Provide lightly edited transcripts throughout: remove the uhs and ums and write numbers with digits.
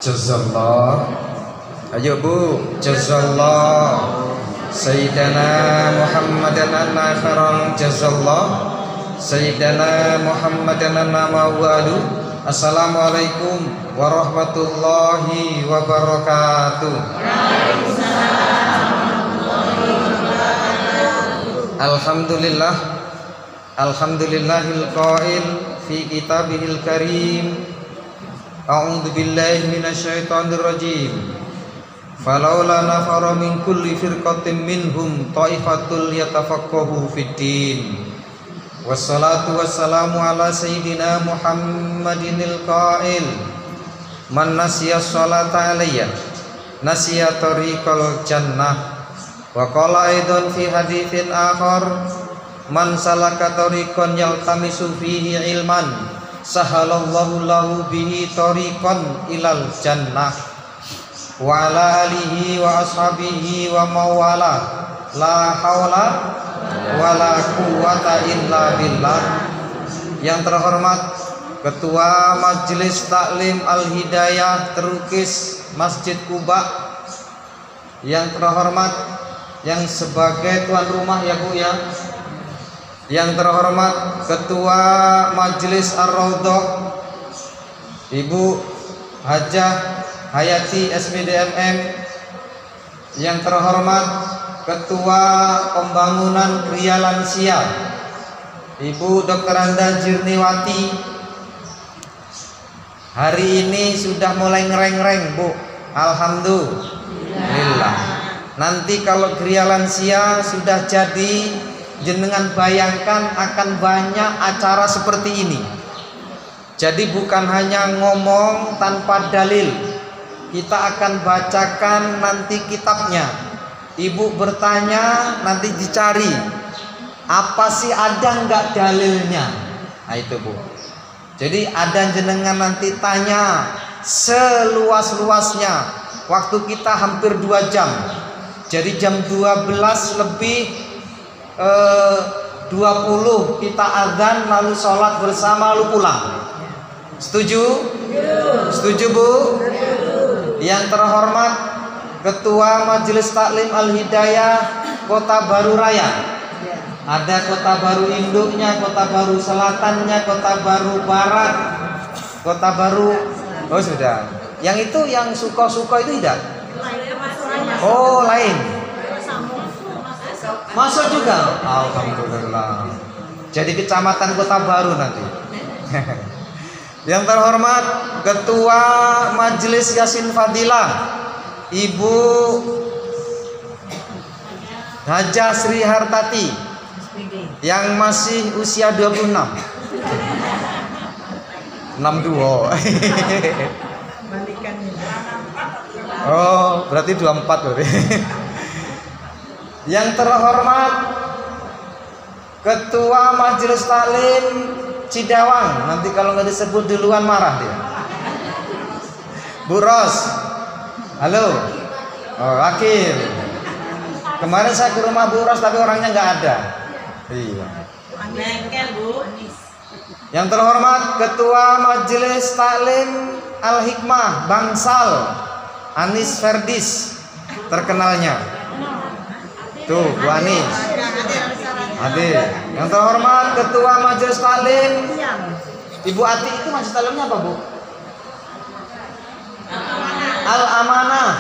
Jazallah. Ayo Bu, jazallah Sayyidana Muhammadan anna khairan jazallah Sayyidana Muhammadan anna ma'walu. Assalamualaikum warahmatullahi wabarakatuh. Alhamdulillah, alhamdulillahil qail fi kitabihil karim. A'udzu billahi minasyaitonir rajim. Falaula nafara min kulli firqatin minhum ta'ifatul yatafaqahu fid din. Wassalatu wassalamu ala sayyidina Muhammadinil qail. Man nasiya sholata alayya nasiya tariqal jannah. Wa qala aidan fi haditsin akhar man salaka tariqan yaltamisu fihi ilman sahalallahu lahu bihi tariqan ilal jannah. Wa ala alihi wa ashabihi wa mawala la haula wala quwwata illa billah. Yang terhormat Ketua Majelis Taklim Al-Hidayah Terukis Masjid Kuba, yang terhormat yang sebagai tuan rumah ya Bu ya, yang terhormat Ketua Majelis Ar-Raudhah Ibu Hajah Hayati SPDMM, yang terhormat Ketua Pembangunan Pria Lansia Ibu Dr. Anda Jirniwati. Hari ini sudah mulai ngereng-reng Bu, alhamdulillah. Nanti kalau Gria Lansia sudah jadi, jenengan bayangkan akan banyak acara seperti ini. Jadi bukan hanya ngomong tanpa dalil, kita akan bacakan nanti kitabnya. Ibu bertanya, nanti dicari apa sih, ada nggak dalilnya. Nah itu Bu. Jadi ada jenengan nanti tanya seluas-luasnya. Waktu kita hampir 2 jam. Jadi jam 12 lebih 20 kita azan, lalu sholat bersama, lalu pulang. Setuju? Setuju Bu? Yang terhormat Ketua Majelis Taklim Al-Hidayah Kota Baru Raya. Ada Kota Baru induknya, Kota Baru selatannya, Kota Baru barat, Kota Baru. Oh sudah. Yang itu yang suka-suka itu tidak? Oh lain. Masuk juga. Alhamdulillah. Jadi kecamatan Kota Baru nanti. Yang terhormat Ketua Majelis Yasin Fadilah Ibu Hajah Sri Hartati, yang masih usia 26. 62. Oh, berarti 24 berarti. Yang terhormat Ketua Majelis Taklim Cidawang, nanti kalau nggak disebut duluan marah dia. Bu Ros, halo. Oh, Wakil. Kemarin saya ke rumah Bu Ros tapi orangnya nggak ada. Iya. Yang terhormat Ketua Majelis Taklim Al-Hikmah Bangsal Anis Ferdis, terkenalnya. Tuh Bu Anis. Hadir. Yang terhormat Ketua Majelis Taklim Ibu Ati, itu majelis taklimnya apa Bu? Al-Amanah.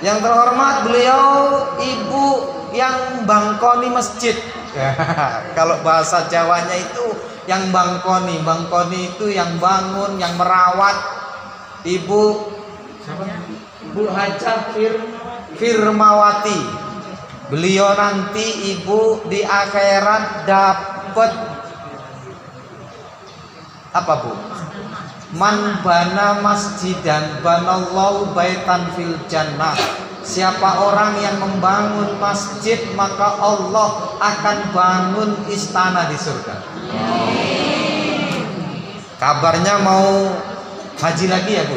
Yang terhormat beliau Ibu yang bangkoni masjid. Kalau bahasa Jawanya itu yang bangkoni. Bangkoni itu yang bangun, yang merawat. Ibu Bu Hajah Firmawati. Beliau nanti Ibu di akhirat dapat apa Bu? Man bana masjidan banallahu baitan fil jannah. Siapa orang yang membangun masjid, maka Allah akan bangun istana di surga. Kabarnya mau haji lagi ya Bu?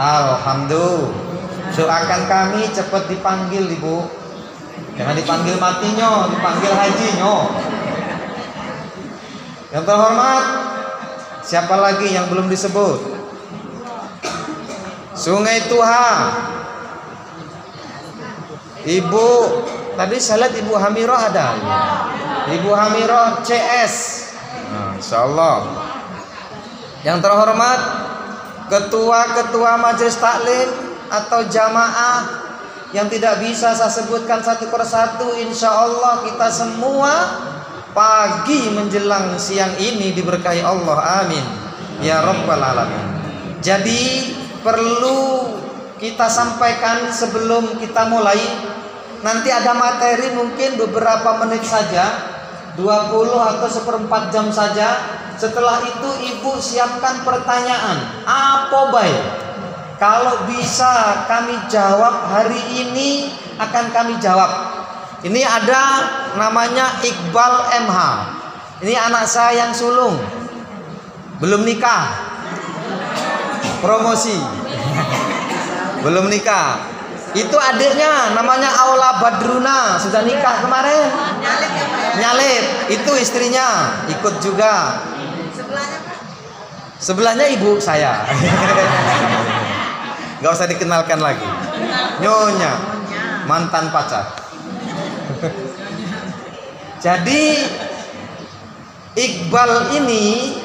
Alhamdulillah. Doakan kami cepat dipanggil Ibu. Jangan dipanggil matinya, dipanggil hajinya. Yang terhormat, siapa lagi yang belum disebut? Sungai Tuha. Ibu tadi saya lihat Ibu Hamiro ada. Ibu Hamiro CS. Nah, insyaallah. Yang terhormat ketua-ketua majelis taklim atau jamaah yang tidak bisa saya sebutkan satu persatu, insya Allah kita semua pagi menjelang siang ini diberkahi Allah, amin ya rabbal alamin. Jadi perlu kita sampaikan sebelum kita mulai. Nanti ada materi mungkin beberapa menit saja, 20 atau seperempat jam saja. Setelah itu ibu siapkan pertanyaan apa baik. Kalau bisa kami jawab hari ini akan kami jawab. Ini ada namanya Iqbal MH. Ini anak saya yang sulung, belum nikah, promosi, belum nikah. Itu adiknya namanya Aula Badruna, sudah nikah kemarin. Nyalip, itu istrinya ikut juga. Sebelahnya ibu saya. Gak usah dikenalkan lagi. Nyonya, mantan pacar. Jadi Iqbal ini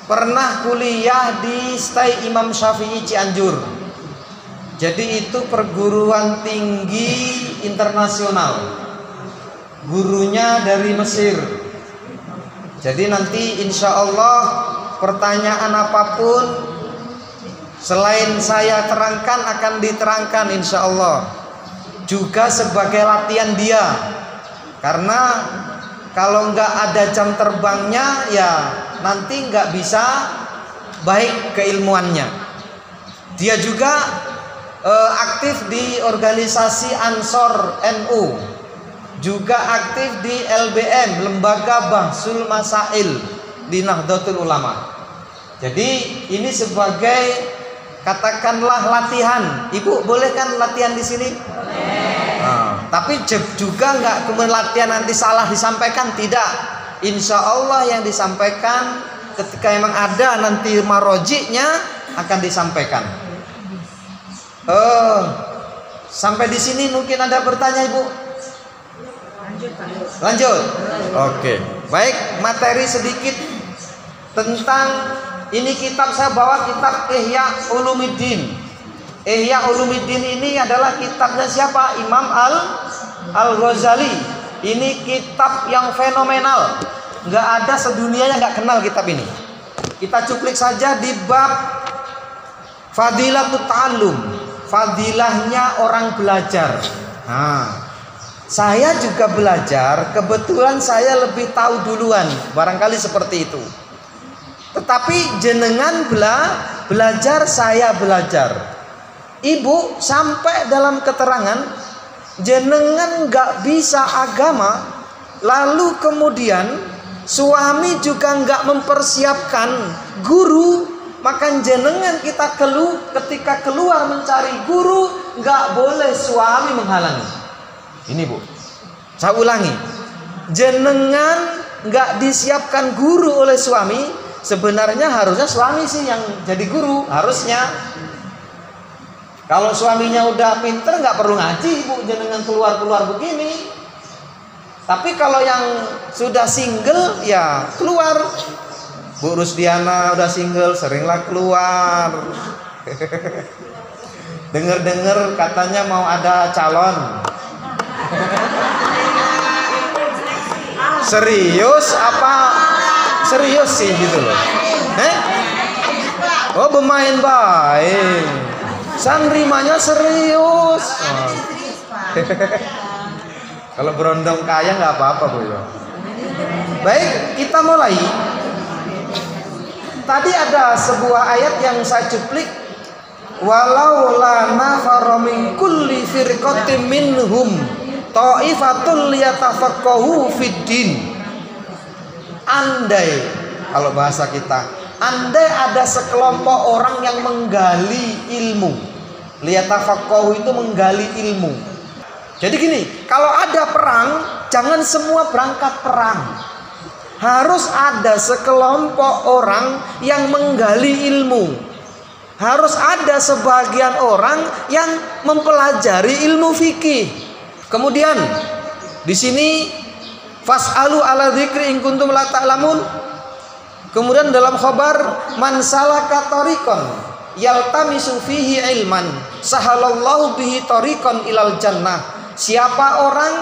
pernah kuliah di Stay Imam Syafi'i Cianjur. Jadi itu perguruan tinggi internasional. Gurunya dari Mesir. Jadi nanti insya Allah pertanyaan apapun selain saya terangkan akan diterangkan insya Allah. Juga sebagai latihan dia. Karena kalau nggak ada jam terbangnya ya nanti nggak bisa baik keilmuannya. Dia juga aktif di organisasi Ansor NU, juga aktif di LBM, Lembaga Bahsul Masail di Nahdlatul Ulama. Jadi ini sebagai katakanlah latihan. Ibu boleh kan latihan di sini? Nah, tapi juga nggak kemudian latihan nanti salah disampaikan, tidak. Insya Allah yang disampaikan ketika memang ada nanti marojiknya akan disampaikan. Sampai di sini mungkin ada bertanya ibu. Lanjut. Oke. Baik, materi sedikit tentang ini kitab saya bawa kitab Ihya Ulumuddin. Ihya Ulumuddin ini adalah kitabnya siapa? Imam Al-Ghazali. Ini kitab yang fenomenal. Nggak ada sedunia yang nggak kenal kitab ini. Kita cuplik saja di bab Fadilatut Ta'allum. Fadilahnya orang belajar. Nah, saya juga belajar. Kebetulan saya lebih tahu duluan. Barangkali seperti itu. Tetapi jenengan belajar, saya belajar. Ibu sampai dalam keterangan jenengan nggak bisa agama, lalu kemudian suami juga nggak mempersiapkan guru. Maka jenengan ketika keluar mencari guru nggak boleh suami menghalangi. Ini bu, saya ulangi, jenengan nggak disiapkan guru oleh suami. Sebenarnya harusnya suami sih yang jadi guru, harusnya. Kalau suaminya udah pinter nggak perlu ngaji bu, jenengan keluar begini. Tapi kalau yang sudah single ya keluar. Bu Rusdiana udah single, seringlah keluar. Dengar katanya mau ada calon. Serius apa? Serius sih gitu loh. Oh bermain baik. Sanrimanya serius. Kalau berondong kaya nggak apa-apa bu. Baik, kita mulai. Tadi ada sebuah ayat yang saya cuplik. Walau la nafara min kulli firqatin minhum ta'ifatul liyatafaqahu fiddin. Andai, kalau bahasa kita, andai ada sekelompok orang yang menggali ilmu. Liyatafaqahu itu menggali ilmu. Jadi gini, kalau ada perang, jangan semua berangkat perang. Harus ada sekelompok orang yang menggali ilmu. Harus ada sebagian orang yang mempelajari ilmu fikih. Kemudian di sini fas'alu ala dzikri in kuntum la ta'lamun. Kemudian dalam khabar man salaka tariqan yaltamisu fihi ilman sahalallahu bihi tariqan ilal jannah. Siapa orang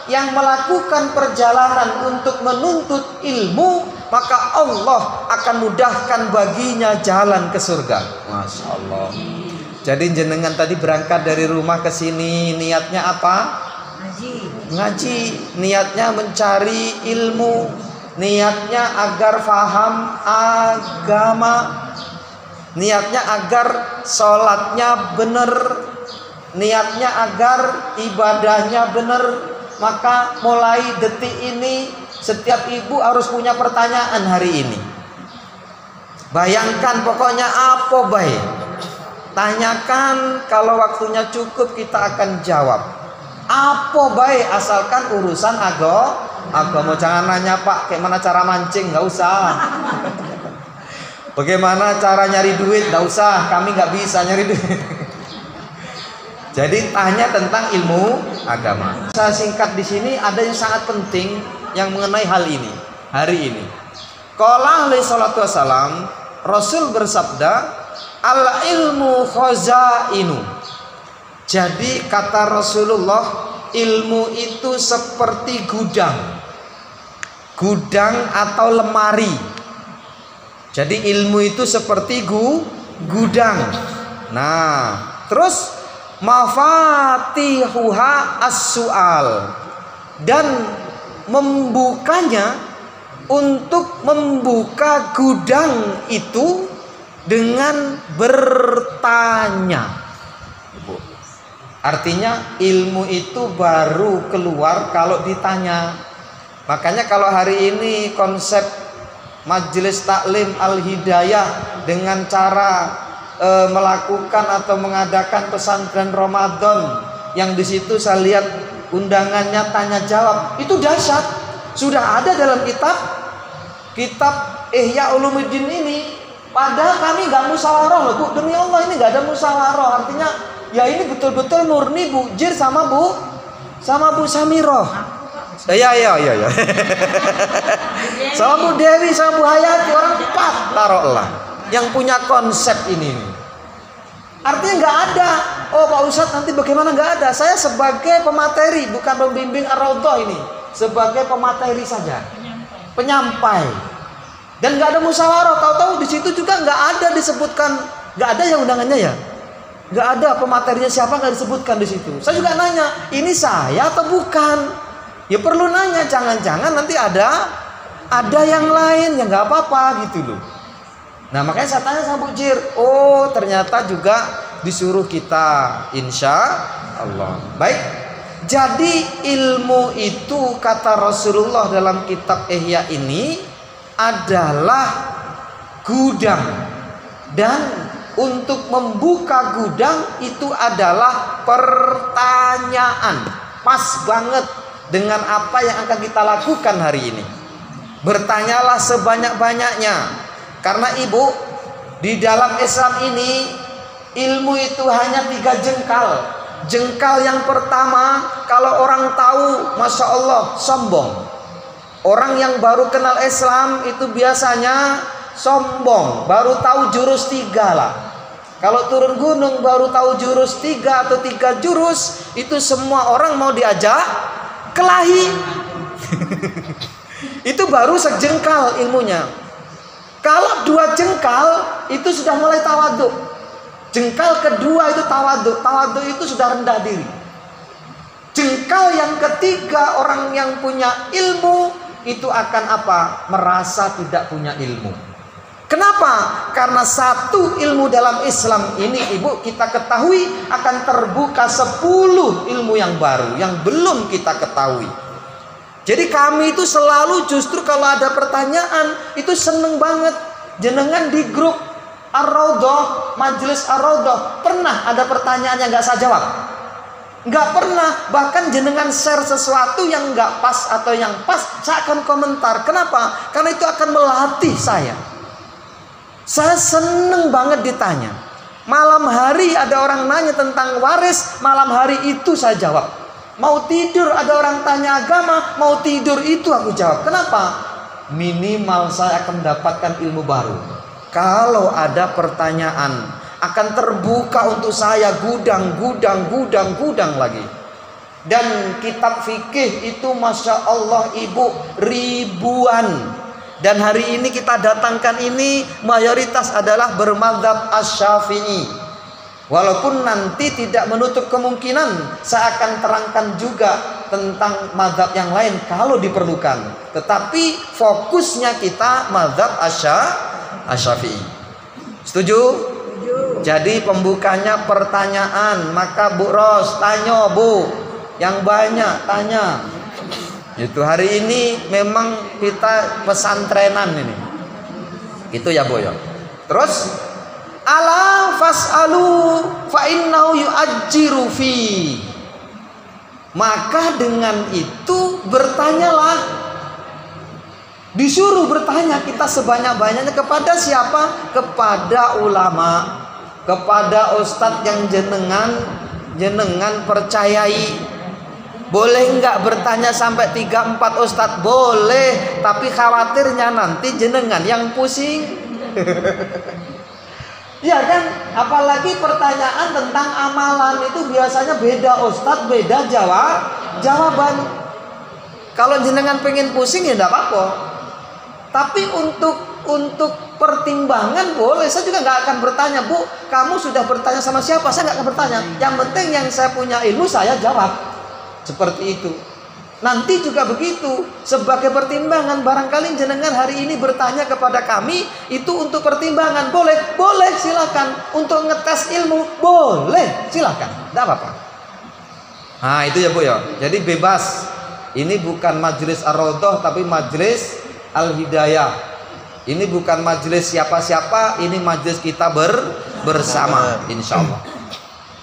yang melakukan perjalanan untuk menuntut ilmu, maka Allah akan mudahkan baginya jalan ke surga. Masya Allah. Jadi jenengan tadi berangkat dari rumah ke sini niatnya apa? Ngaji. Niatnya mencari ilmu, niatnya agar faham agama, niatnya agar sholatnya benar, niatnya agar ibadahnya benar. Maka mulai detik ini setiap ibu harus punya pertanyaan hari ini. Bayangkan pokoknya apa baik, tanyakan, kalau waktunya cukup kita akan jawab. Apa baik asalkan urusan agama. Jangan nanya Pak, kayak mana cara mancing, nggak usah. Bagaimana cara nyari duit, nggak usah, kami nggak bisa nyari duit. Jadi tanya tentang ilmu agama. Saya singkat di sini, ada yang sangat penting yang mengenai hal ini hari ini. Qala alaihi salatu wassalam, Rasul bersabda, al ilmu khazainu. Jadi kata Rasulullah, ilmu itu seperti gudang atau lemari. Jadi ilmu itu seperti gudang. Nah, terus mafatihuha as-su'al, dan membukanya, untuk membuka gudang itu dengan bertanya. Artinya ilmu itu baru keluar kalau ditanya. Makanya kalau hari ini konsep Majelis Taklim Al-Hidayah dengan cara melakukan atau mengadakan pesantren Ramadan, yang di situ saya lihat undangannya tanya jawab, itu dahsyat. Sudah ada dalam kitab Ihya Ulumuddin ini. Padahal kami nggak musyawarah loh Bu, demi Allah ini nggak ada musyawarah. Artinya ya ini betul-betul murni Bu Jir sama Bu Samiroh. Iya. Sama Bu Dewi sama Bu Hayati, orang 4 taruhlah yang punya konsep ini. Artinya nggak ada. Oh Pak Ustadz nanti bagaimana, nggak ada. Saya sebagai pemateri, bukan pembimbing Ar-Raudhah ini, sebagai pemateri saja, penyampai. Dan nggak ada musyawarah. Tahu-tahu di situ juga nggak ada disebutkan, nggak ada yang undangannya ya, nggak ada pematerinya siapa, nggak disebutkan di situ. Saya juga nanya, ini saya atau bukan? Ya perlu nanya, jangan-jangan nanti ada yang lain, ya nggak apa-apa gitu loh. Nah makanya saya tanya sama Bu Jir, oh ternyata juga disuruh kita, insya Allah. Baik, jadi ilmu itu kata Rasulullah dalam kitab Ihya ini adalah gudang, dan untuk membuka gudang itu adalah pertanyaan. Pas banget dengan apa yang akan kita lakukan hari ini. Bertanyalah sebanyak-banyaknya. Karena Ibu, di dalam Islam ini ilmu itu hanya 3 jengkal. Jengkal yang pertama, kalau orang tahu, Masya Allah, sombong. Orang yang baru kenal Islam itu biasanya sombong, baru tahu jurus 3 lah. Kalau turun gunung baru tahu jurus 3 atau 3 jurus, itu semua orang mau diajak kelahi. Itu baru sejengkal ilmunya. Kalau 2 jengkal itu sudah mulai tawaduk. Jengkal kedua itu tawaduk. Tawaduk itu sudah rendah diri. Jengkal yang ketiga, orang yang punya ilmu itu akan apa? Merasa tidak punya ilmu. Kenapa? Karena satu ilmu dalam Islam ini Ibu, kita ketahui akan terbuka 10 ilmu yang baru yang belum kita ketahui. Jadi kami itu selalu justru kalau ada pertanyaan itu seneng banget. Jenengan di grup Ar-Raudhah, Majelis Ar-Raudhah, pernah ada pertanyaan yang gak saya jawab? Gak pernah. Bahkan jenengan share sesuatu yang gak pas atau yang pas, saya akan komentar. Kenapa? Karena itu akan melatih saya. Saya seneng banget ditanya. Malam hari ada orang nanya tentang waris, malam hari itu saya jawab. Mau tidur ada orang tanya agama, mau tidur itu aku jawab. Kenapa? Minimal saya akan mendapatkan ilmu baru. Kalau ada pertanyaan, akan terbuka untuk saya gudang lagi. Dan kitab fikih itu Masya Allah ibu ribuan. Dan hari ini kita datangkan ini mayoritas adalah bermadzhab Asy-Syafi'i. Walaupun nanti tidak menutup kemungkinan saya akan terangkan juga tentang madzhab yang lain kalau diperlukan. Tetapi fokusnya kita madzhab Asy-Syafi'i. Setuju? Jadi pembukanya pertanyaan. Maka Bu Ros tanya Bu, yang banyak tanya. Itu hari ini memang kita pesantrenan ini. Itu ya Bu ya. Terus ala fas'alu fa innahu yu'ajjiru fi. Maka dengan itu bertanyalah. Disuruh bertanya kita sebanyak-banyaknya kepada siapa? Kepada ulama, kepada ustadz yang jenengan percayai. Boleh enggak bertanya sampai 3-4 ustadz? Boleh, tapi khawatirnya nanti jenengan yang pusing. Ya kan, apalagi pertanyaan tentang amalan itu biasanya beda ustadz, beda jawaban. Kalau jenengan pengen pusing ya enggak apa-apa. Tapi untuk pertimbangan boleh. Saya juga nggak akan bertanya, Bu, kamu sudah bertanya sama siapa? Saya nggak akan bertanya. Yang penting yang saya punya ilmu saya jawab. Seperti itu. Nanti juga begitu. Sebagai pertimbangan, barangkali jenengan hari ini bertanya kepada kami itu untuk pertimbangan. Boleh, boleh silakan. Untuk ngetes ilmu, boleh silakan. Tidak apa-apa. Nah itu ya Bu ya. Jadi bebas. Ini bukan majelis Ar-Raudhah tapi majelis Al-Hidayah. Ini bukan majelis siapa-siapa, ini majelis kita bersama insyaallah.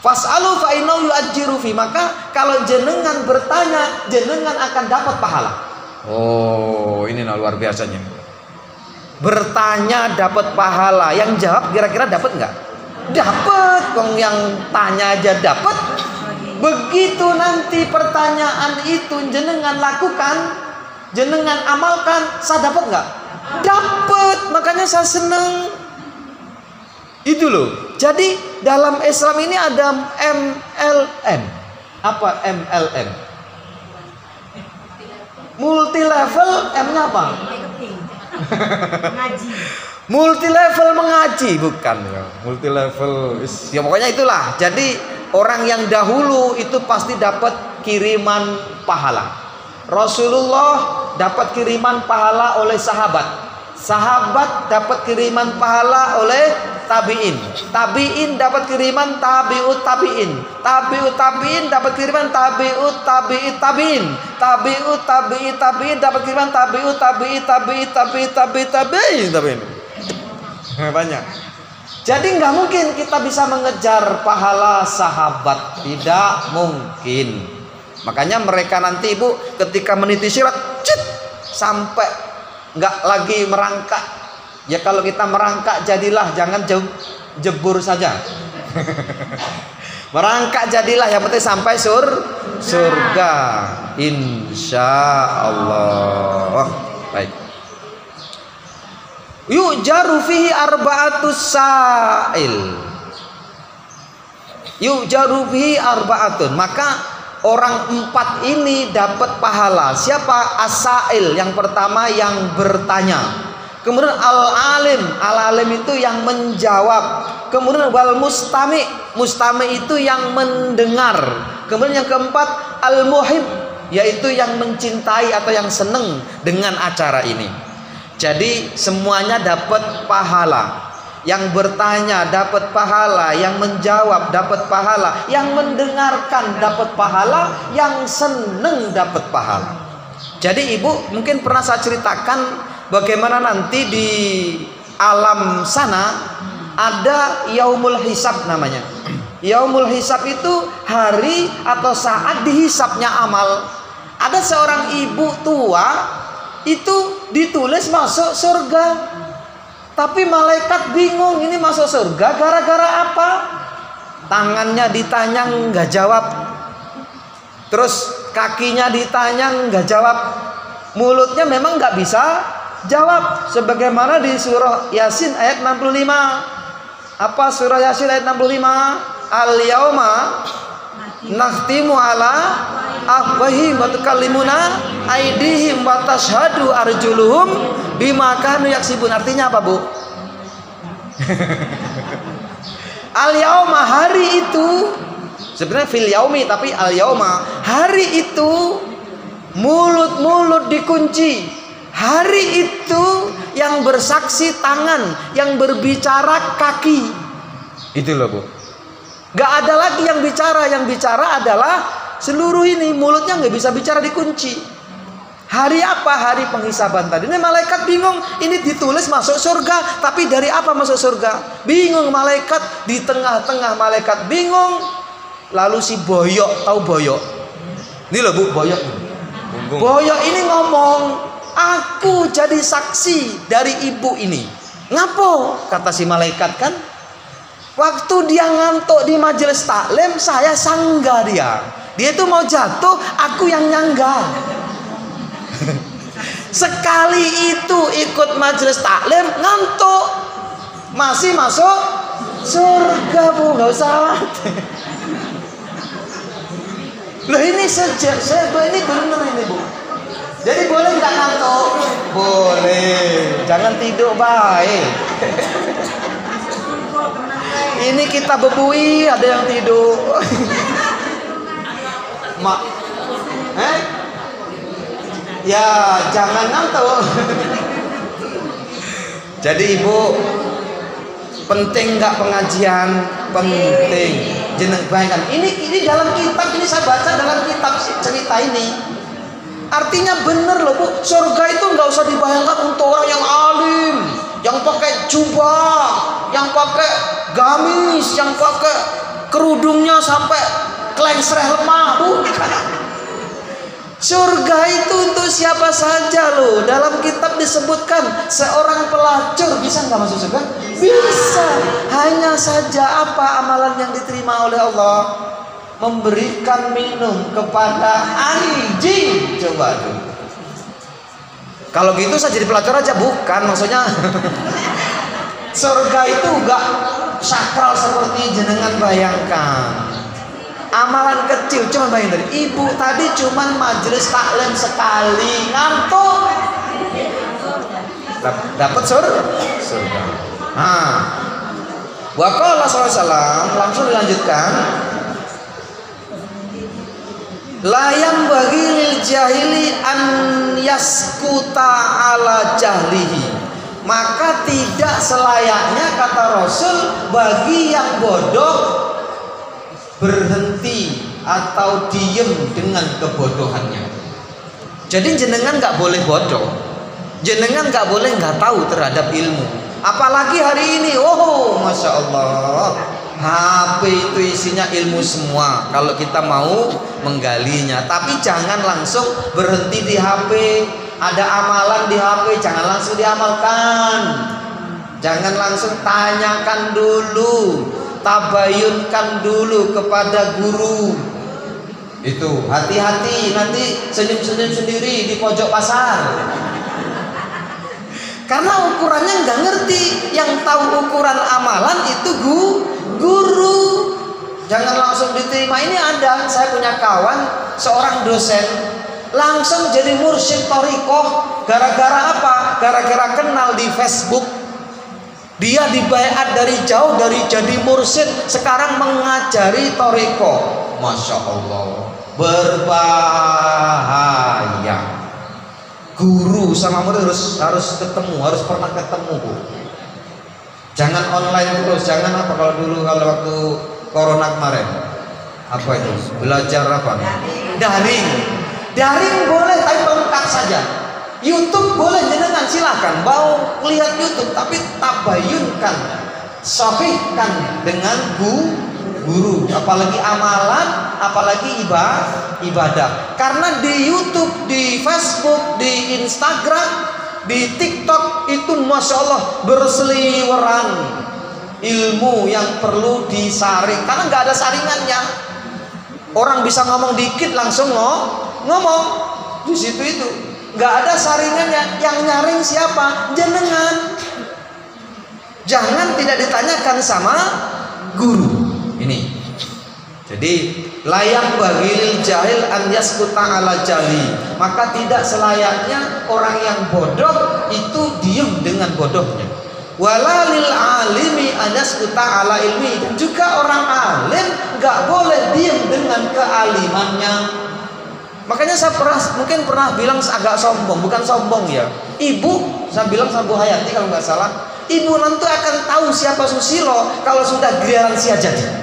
Fas'alu fa innahu yu'ajjiru fi. Maka kalau jenengan bertanya, jenengan akan dapat pahala. Oh, ini luar biasanya. Bertanya dapat pahala, yang jawab kira-kira dapat enggak? Dapat. Wong yang tanya aja dapat. Begitu nanti pertanyaan itu jenengan lakukan, jenengan amalkan, saya dapat enggak? Dapat. Makanya saya senang. Itu loh. Jadi dalam Islam ini ada MLM. Apa MLM? Multi level, M-nya apa? Mengaji. Multi level mengaji, bukan ya. Multi level. Ya pokoknya itulah. Jadi orang yang dahulu itu pasti dapat kiriman pahala. Rasulullah dapat kiriman pahala oleh sahabat. Sahabat dapat kiriman pahala oleh tabi'in. Tabi'in dapat kiriman tabi'ut tabi'in. Tabi'ut tabi'in dapat kiriman tabi'ut tabi'it tabi'in. Tabi'ut tabi'it tabi'in dapat kiriman tabi'ut tabi'it tabi'it tabi'it tabi'it tabi'in. Banyak. Jadi nggak mungkin kita bisa mengejar pahala sahabat. Tidak mungkin. Makanya mereka nanti Ibu ketika meniti sirat, sampai nggak lagi merangkak. Ya kalau kita merangkak jadilah, jangan jebur saja. Merangkak jadilah, yang penting sampai surga insya Allah. Baik. Yujaru fihi arba'atus sa'il. Yujaru fihi arba'atun. Maka orang 4 ini dapat pahala. Siapa? As-sa'il, yang pertama yang bertanya. Kemudian al-alim, al-alim itu yang menjawab. Kemudian wal mustami, mustami itu yang mendengar. Kemudian yang keempat al-muhib, yaitu yang mencintai atau yang senang dengan acara ini. Jadi semuanya dapat pahala. Yang bertanya dapat pahala, yang menjawab dapat pahala, yang mendengarkan dapat pahala, yang seneng dapat pahala. Jadi Ibu mungkin pernah saya ceritakan bagaimana nanti di alam sana ada yaumul hisab namanya. Yaumul hisab itu hari atau saat dihisabnya amal. Ada seorang ibu tua itu ditulis masuk surga. Tapi malaikat bingung, ini masuk surga gara-gara apa? Tangannya ditanya nggak jawab, terus kakinya ditanya nggak jawab, mulutnya memang nggak bisa jawab. Sebagaimana di surah Yasin ayat 65. Apa surah Yasin ayat 65? Al-yauma nakhtimu ala afwahihim wa tukallimuna aydihim wa tashhadu arjuluhum bima kanu yaksibun. Artinya apa, Bu? Al-yauma, hari itu, sebenarnya fil yaumi tapi al-yauma, hari itu mulut-mulut dikunci. Hari itu yang bersaksi tangan, yang berbicara kaki. Itu loh, Bu. Gak ada lagi yang bicara adalah seluruh ini, mulutnya nggak bisa bicara, dikunci. Hari apa? Hari penghisaban tadi. Ini malaikat bingung, ini ditulis masuk surga, tapi dari apa masuk surga? Bingung malaikat, di tengah-tengah malaikat bingung. Lalu si Boyok, tahu Boyok? Ini loh, Bu, Boyok. Boyok ini ngomong, aku jadi saksi dari ibu ini. Ngapo? Kata si malaikat kan, waktu dia ngantuk di majelis taklim, saya sangga dia. Dia itu mau jatuh, aku yang nyangga. Sekali itu ikut majelis taklim, ngantuk, masih masuk surga, Bu, nggak usah. Loh, ini sejak ini benar ini, Bu. Jadi boleh nggak ngantuk? Boleh. Jangan tidur baik. Ini kita bebui, ada yang tidur. Mak, ya jangan ngantuk. Jadi Ibu, penting nggak pengajian? Penting. Jeneng bayangkan. Ini dalam kitab, ini saya baca dalam kitab cerita ini. Artinya bener loh, Bu. Surga itu nggak usah dibayangkan untuk orang yang alim, yang pakai jubah, yang pakai gamis, yang pakai kerudungnya sampai kelengsreh lemah, bukan. Surga itu untuk siapa saja loh. Dalam kitab disebutkan seorang pelacur bisa nggak masuk surga? Bisa. Hanya saja apa amalan yang diterima oleh Allah? Memberikan minum kepada anjing. Coba tuh. Kalau gitu saya jadi pelacur aja, bukan maksudnya. Surga itu enggak sakral seperti jenengan bayangkan. Amalan kecil, cuma bayangin tadi, ibu tadi cuma majelis taklim sekali, ngantuk, dapat surga. Nah, waqala sallallahu langsung dilanjutkan. Layam bagi lil jahili an yaskuta ala jahlihi. Maka tidak selayaknya, kata Rasul, bagi yang bodoh berhenti atau diem dengan kebodohannya. Jadi jenengan nggak boleh bodoh, jenengan nggak boleh nggak tahu terhadap ilmu. Apalagi hari ini, oh masya Allah, HP itu isinya ilmu semua kalau kita mau menggalinya. Tapi jangan langsung berhenti di HP. Ada amalan di HP, jangan langsung diamalkan. Jangan langsung tanyakan dulu, tabayunkan dulu kepada guru. Itu hati-hati, nanti senyum-senyum sendiri di pojok pasar. Karena ukurannya nggak ngerti. Yang tahu ukuran amalan itu guru. Jangan langsung diterima. Ini ada, saya punya kawan seorang dosen langsung jadi mursyid thariqah. Gara-gara apa? Gara-gara kenal di Facebook. Dia dibaiat dari jauh, dari jadi mursyid sekarang mengajari thariqah. Masya Allah, berbahaya. Guru sama murid harus ketemu, harus pernah ketemu, Bu. Jangan online terus, jangan apa kalau dulu kalau waktu corona kemarin. Apa itu? Belajar apa? Daring boleh tapi lengkap saja. YouTube boleh, jenengan silahkan mau lihat YouTube, tapi tabayunkan, sahihkan dengan guru. Apalagi amalan, apalagi ibadah. Karena di YouTube, di Facebook, di Instagram di TikTok itu Masya Allah berseliweran ilmu yang perlu disaring, karena nggak ada saringannya. Orang bisa ngomong dikit langsung ngomong di situ itu, nggak ada saringannya. Yang nyaring siapa? Jenengan. Jangan tidak ditanyakan sama guru. Ini jadi layak bagi jahil an yaskuta ala jali, maka tidak selayaknya orang yang bodoh itu diem dengan bodohnya. Walalil alimi an yaskuta ala ilmi, dan juga orang alim nggak boleh diem dengan kealimannya. Makanya saya mungkin pernah bilang agak sombong, bukan sombong ya. Ibu, saya bilang sama Bu Hayati kalau nggak salah, ibu nanti akan tahu siapa Susilo kalau sudah giliran jadi.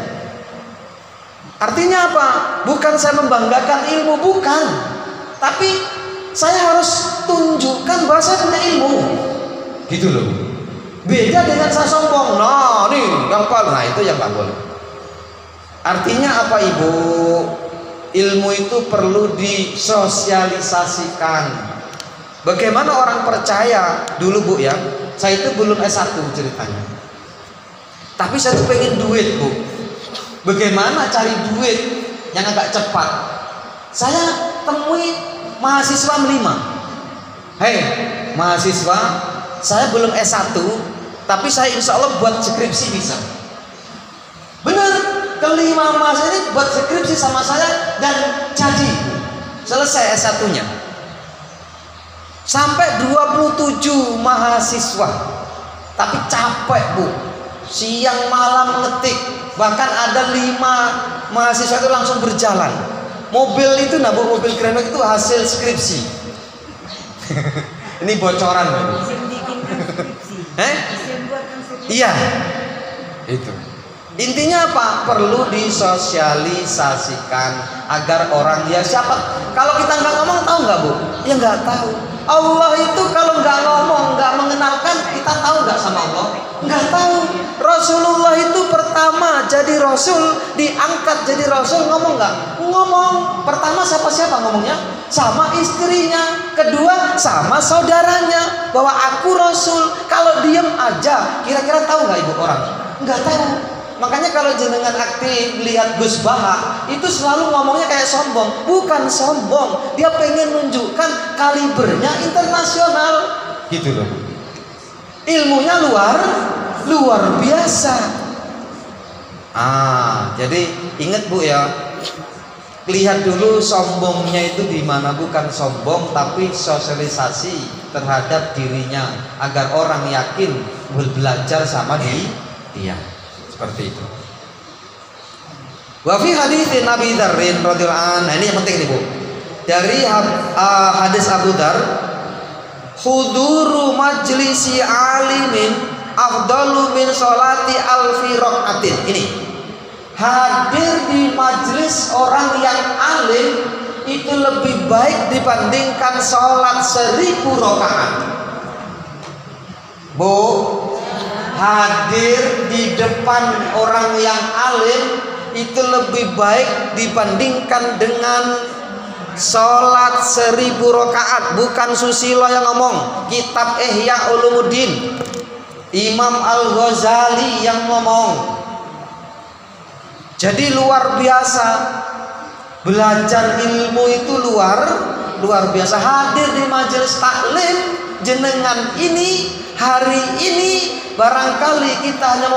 Artinya apa? Bukan saya membanggakan ilmu, bukan. Tapi saya harus tunjukkan bahwa saya punya ilmu. Gitu loh. Beda dengan saya sombong. Nah, nih yang paling, nah itu yang nggak boleh. Artinya apa Ibu? Ilmu itu perlu disosialisasikan. Bagaimana orang percaya dulu Bu ya? Saya itu belum S1 ceritanya. Tapi saya tuh pengen duit Bu. Bagaimana cari duit yang agak cepat? Saya temui mahasiswa 5. Hei mahasiswa, saya belum S1, tapi saya insya Allah buat skripsi bisa. Benar, kelima mahasiswa ini buat skripsi sama saya dan jadi selesai S1-nya. Sampai 27 mahasiswa, tapi capek Bu, siang malam ngetik. Bahkan ada 5 mahasiswa itu langsung berjalan. Mobil itu, nah Bu, mobil Grandmax itu hasil skripsi. Ini bocoran Bu. Iya, itu. Intinya apa? Perlu disosialisasikan agar orang ya siapa. Kalau kita nggak ngomong tahu nggak Bu? Ya nggak tahu. Allah itu kalau nggak ngomong, nggak mengenalkan, kita tahu nggak sama Allah? Nggak tahu. Rasulullah itu pertama jadi Rasul, diangkat jadi Rasul, ngomong nggak? Ngomong. Pertama siapa ngomongnya? Sama istrinya. Kedua sama saudaranya, bahwa aku Rasul. Kalau diem aja, kira-kira tahu nggak Ibu orang? Nggak tahu. Makanya kalau jenengan aktif lihat Gus Baha itu selalu ngomongnya kayak sombong. Bukan sombong, dia pengen nunjukkan kalibernya internasional gitu loh. Ilmunya luar biasa. Jadi ingat Bu ya, lihat dulu sombongnya itu di mana. Bukan sombong tapi sosialisasi terhadap dirinya agar orang yakin belajar sama dia. Seperti itu. Wa fi hadits Nabi Dzarrin radhiyallahu anhu. Ini yang penting nih Bu. Dari hadis Abu Dzar, huduru majlisi alimin afdalu min sholati alfi rakaatin. Ini hadir di majlis orang yang alim itu lebih baik dibandingkan sholat 1000 rakaat. Bu, hadir di depan orang yang alim itu lebih baik dibandingkan dengan sholat 1000 rakaat. Bukan Susilo yang ngomong, kitab Ihya Ulumuddin, Imam Al-Ghazali yang ngomong. Jadi luar biasa, belajar ilmu itu luar biasa. Hadir di majelis taklim jenengan ini hari ini, barangkali kita hanya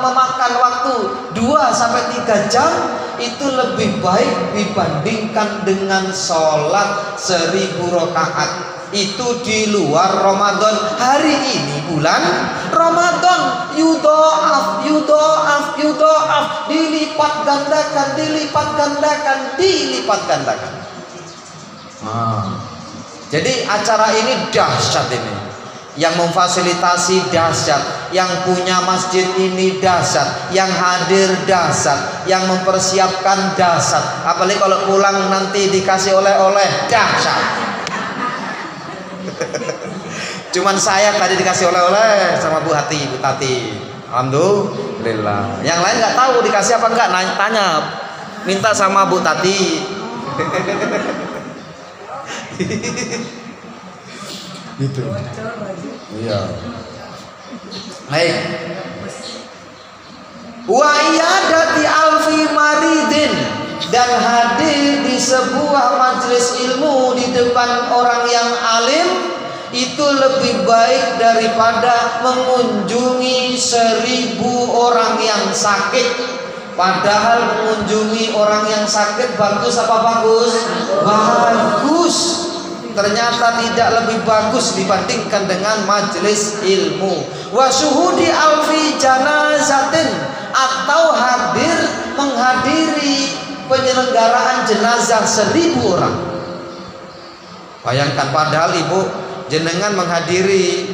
memakan waktu 2-3 jam, itu lebih baik dibandingkan dengan sholat 1000 rakaat. Itu di luar Ramadan. Hari ini bulan Ramadan, yudha'af, dilipat gandakan. Jadi acara ini dahsyat ini. Yang memfasilitasi dahsyat, yang punya masjid ini dahsyat, yang hadir dahsyat, yang mempersiapkan dahsyat. Apalagi kalau pulang nanti dikasih oleh-oleh, dahsyat. Cuman saya tadi dikasih oleh-oleh sama Bu Tati. Alhamdulillah. Yang lain nggak tahu dikasih apa enggak, tanya, minta sama Bu Tati. Gitu. Iya. Baik. Wa iyadati alfi maridin, dan hadir di sebuah majelis ilmu di depan orang yang alim itu lebih baik daripada mengunjungi 1000 orang yang sakit. Padahal mengunjungi orang yang sakit bagus apa bagus? Bagus. Ternyata tidak lebih bagus dibandingkan dengan majelis ilmu. Wa syuhudi alfi janazatin, atau menghadiri penyelenggaraan jenazah 1000 orang. Bayangkan, padahal ibu jenengan menghadiri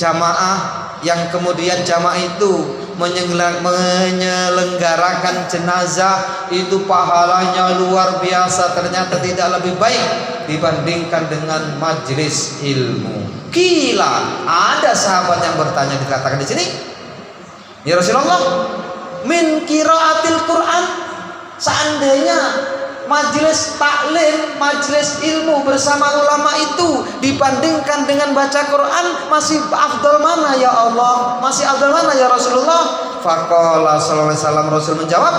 jamaah yang kemudian jamaah itu menyelenggarakan jenazah itu pahalanya luar biasa, ternyata tidak lebih baik dibandingkan dengan majelis ilmu. Gila, ada sahabat yang bertanya, dikatakan di sini, ya Rasulullah, min qiraatil Quran, seandainya majelis taklim, majelis ilmu bersama ulama itu dibandingkan dengan baca Quran, masih afdal mana ya Allah? Masih afdal mana ya Rasulullah? Faqala sallallahu alaihi wasallam, Rasul menjawab,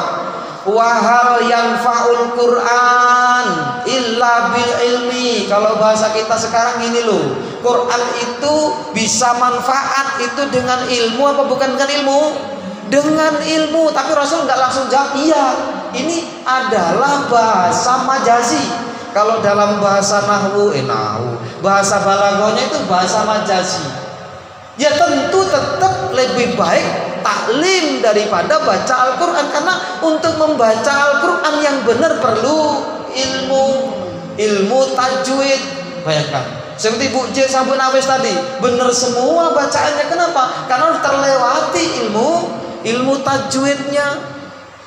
wa hal yanfa'ul Quran illa bil ilmi. Kalau bahasa kita sekarang ini loh, Quran itu bisa manfaat itu dengan ilmu apa bukan dengan ilmu? Dengan ilmu. Tapi Rasul nggak langsung jawab iya. Ini adalah bahasa majazi. Kalau dalam bahasa nahwu, bahasa balaghahnya itu bahasa majazi. Ya tentu tetap lebih baik taklim daripada baca Al-Quran, karena untuk membaca Al-Quran yang benar perlu ilmu tajwid. Bayangkan, seperti Bu J sama Bu Nawes tadi, benar semua bacaannya. Kenapa? Karena terlewati ilmu tajwidnya.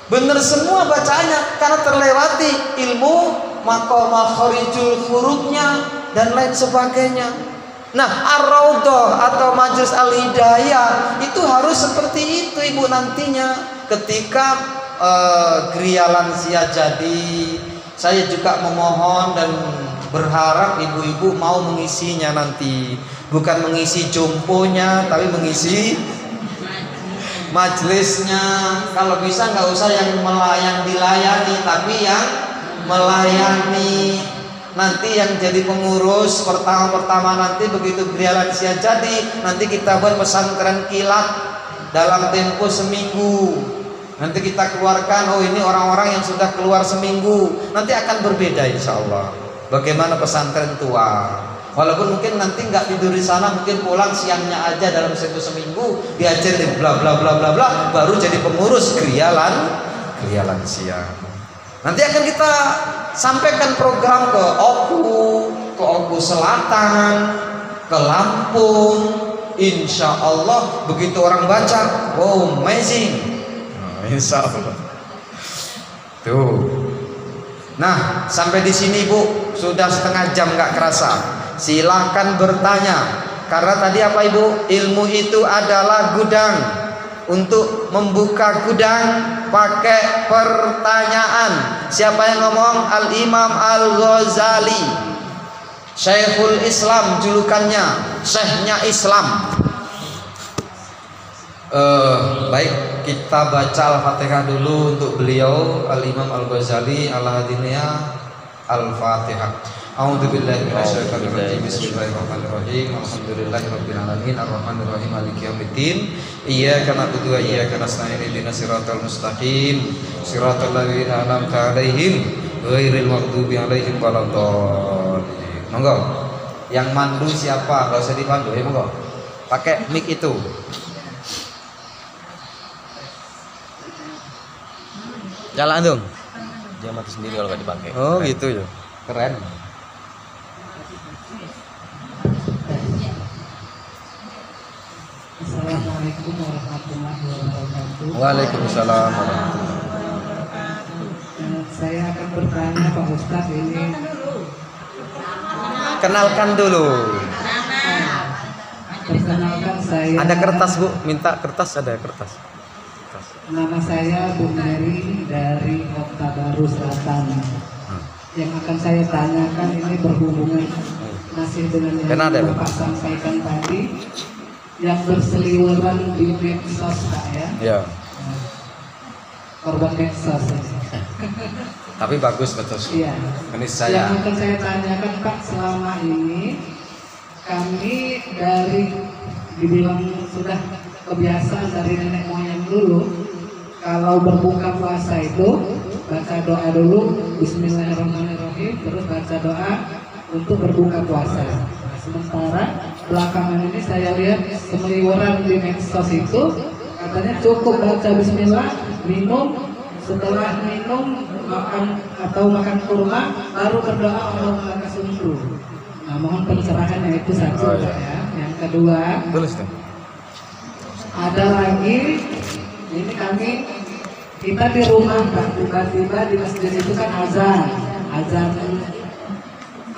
Benar semua bacaannya karena terlewati ilmu makharijul hurufnya dan lain sebagainya. Nah, Ar-Raudhah atau Majelis Al-Hidayah itu harus seperti itu ibu nantinya. Ketika Gria Lansia jadi, saya juga memohon dan berharap ibu-ibu mau mengisinya nanti. Bukan mengisi jomponya, tapi mengisi majelisnya. Kalau bisa nggak usah yang dilayani, tapi yang melayani. Nanti yang jadi pengurus pertama nanti begitu Gria Lansia jadi, nanti kita buat pesantren kilat dalam tempo seminggu. Nanti kita keluarkan, oh ini orang-orang yang sudah keluar seminggu, nanti akan berbeda insya Allah. Bagaimana pesantren tua? Walaupun mungkin nanti nggak tidur di sana, mungkin pulang siangnya aja dalam seminggu diajarin bla bla bla bla bla, baru jadi pengurus Gria Lansia. Nanti akan kita sampaikan program ke Oku Selatan, ke Lampung. Insya Allah begitu orang baca, wow amazing. Insya Allah. Tuh. Nah, sampai di sini Bu, sudah setengah jam nggak kerasa. Silahkan bertanya. Karena tadi apa Ibu? Ilmu itu adalah gudang. Untuk membuka gudang pakai pertanyaan. Siapa yang ngomong? Al-Imam Al-Ghazali, Syekhul Islam julukannya, Syekhnya Islam. Baik, kita baca Al-Fatihah dulu untuk beliau Al-Imam Al-Ghazali Al-Hadiniyah. Al-Fatihah. A'udzubillahi minasyaitonir rajim. Bismillahirrahmanirrahim. Alhamdulillahirabbil alamin arrahmanirrahim maliki yaumiddin. Iyyaka na'budu wa iyyaka nasta'in ihdinas siratal mustaqim siratal ladzina an'amta 'alaihim ghairil maghdubi 'alaihim waladdallin. Monggo. Yang mandu siapa? Enggak usah dipandu ya, monggo. Pakai mic itu. Jalan dong. Dia mati sendiri kalau nggak dipakai. Oh keren. Gitu ya. Keren. Assalamualaikum warahmatullahi wabarakatuh. Waalaikumsalam warahmatullahi wabarakatuh. Saya akan bertanya Pak Ustadz ini. Kenalkan dulu. Perkenalkan saya. Ada kertas Bu, minta kertas, ada kertas. Nama saya Bu Mary dari Kota Baru Selatan. Yang akan saya tanyakan ini berhubungan masih masih dengan yang Karena ada, Bapak sampaikan tadi, yang berseliweran di medsos Pak ya. Ya. Korban medsos. Tapi bagus betul. Iya. Ini saya. Yang akan saya tanyakan Pak, selama ini kami dari dibilang sudah kebiasaan dari nenek moyang dulu, kalau berbuka puasa itu baca doa dulu, Bismillahirrahmanirrahim, terus baca doa untuk berbuka puasa. Nah, sementara belakangan ini saya lihat semeliweran di medsos itu katanya cukup baca Bismillah, minum, setelah minum makan kurma baru berdoa Allahumma lakasumtu. Nah, mohon pencerahannya itu satu Pak ya. Yang kedua, Tulis tuh. ada lagi, ini kita di rumah Pak, tiba-tiba di masjid itu kan azan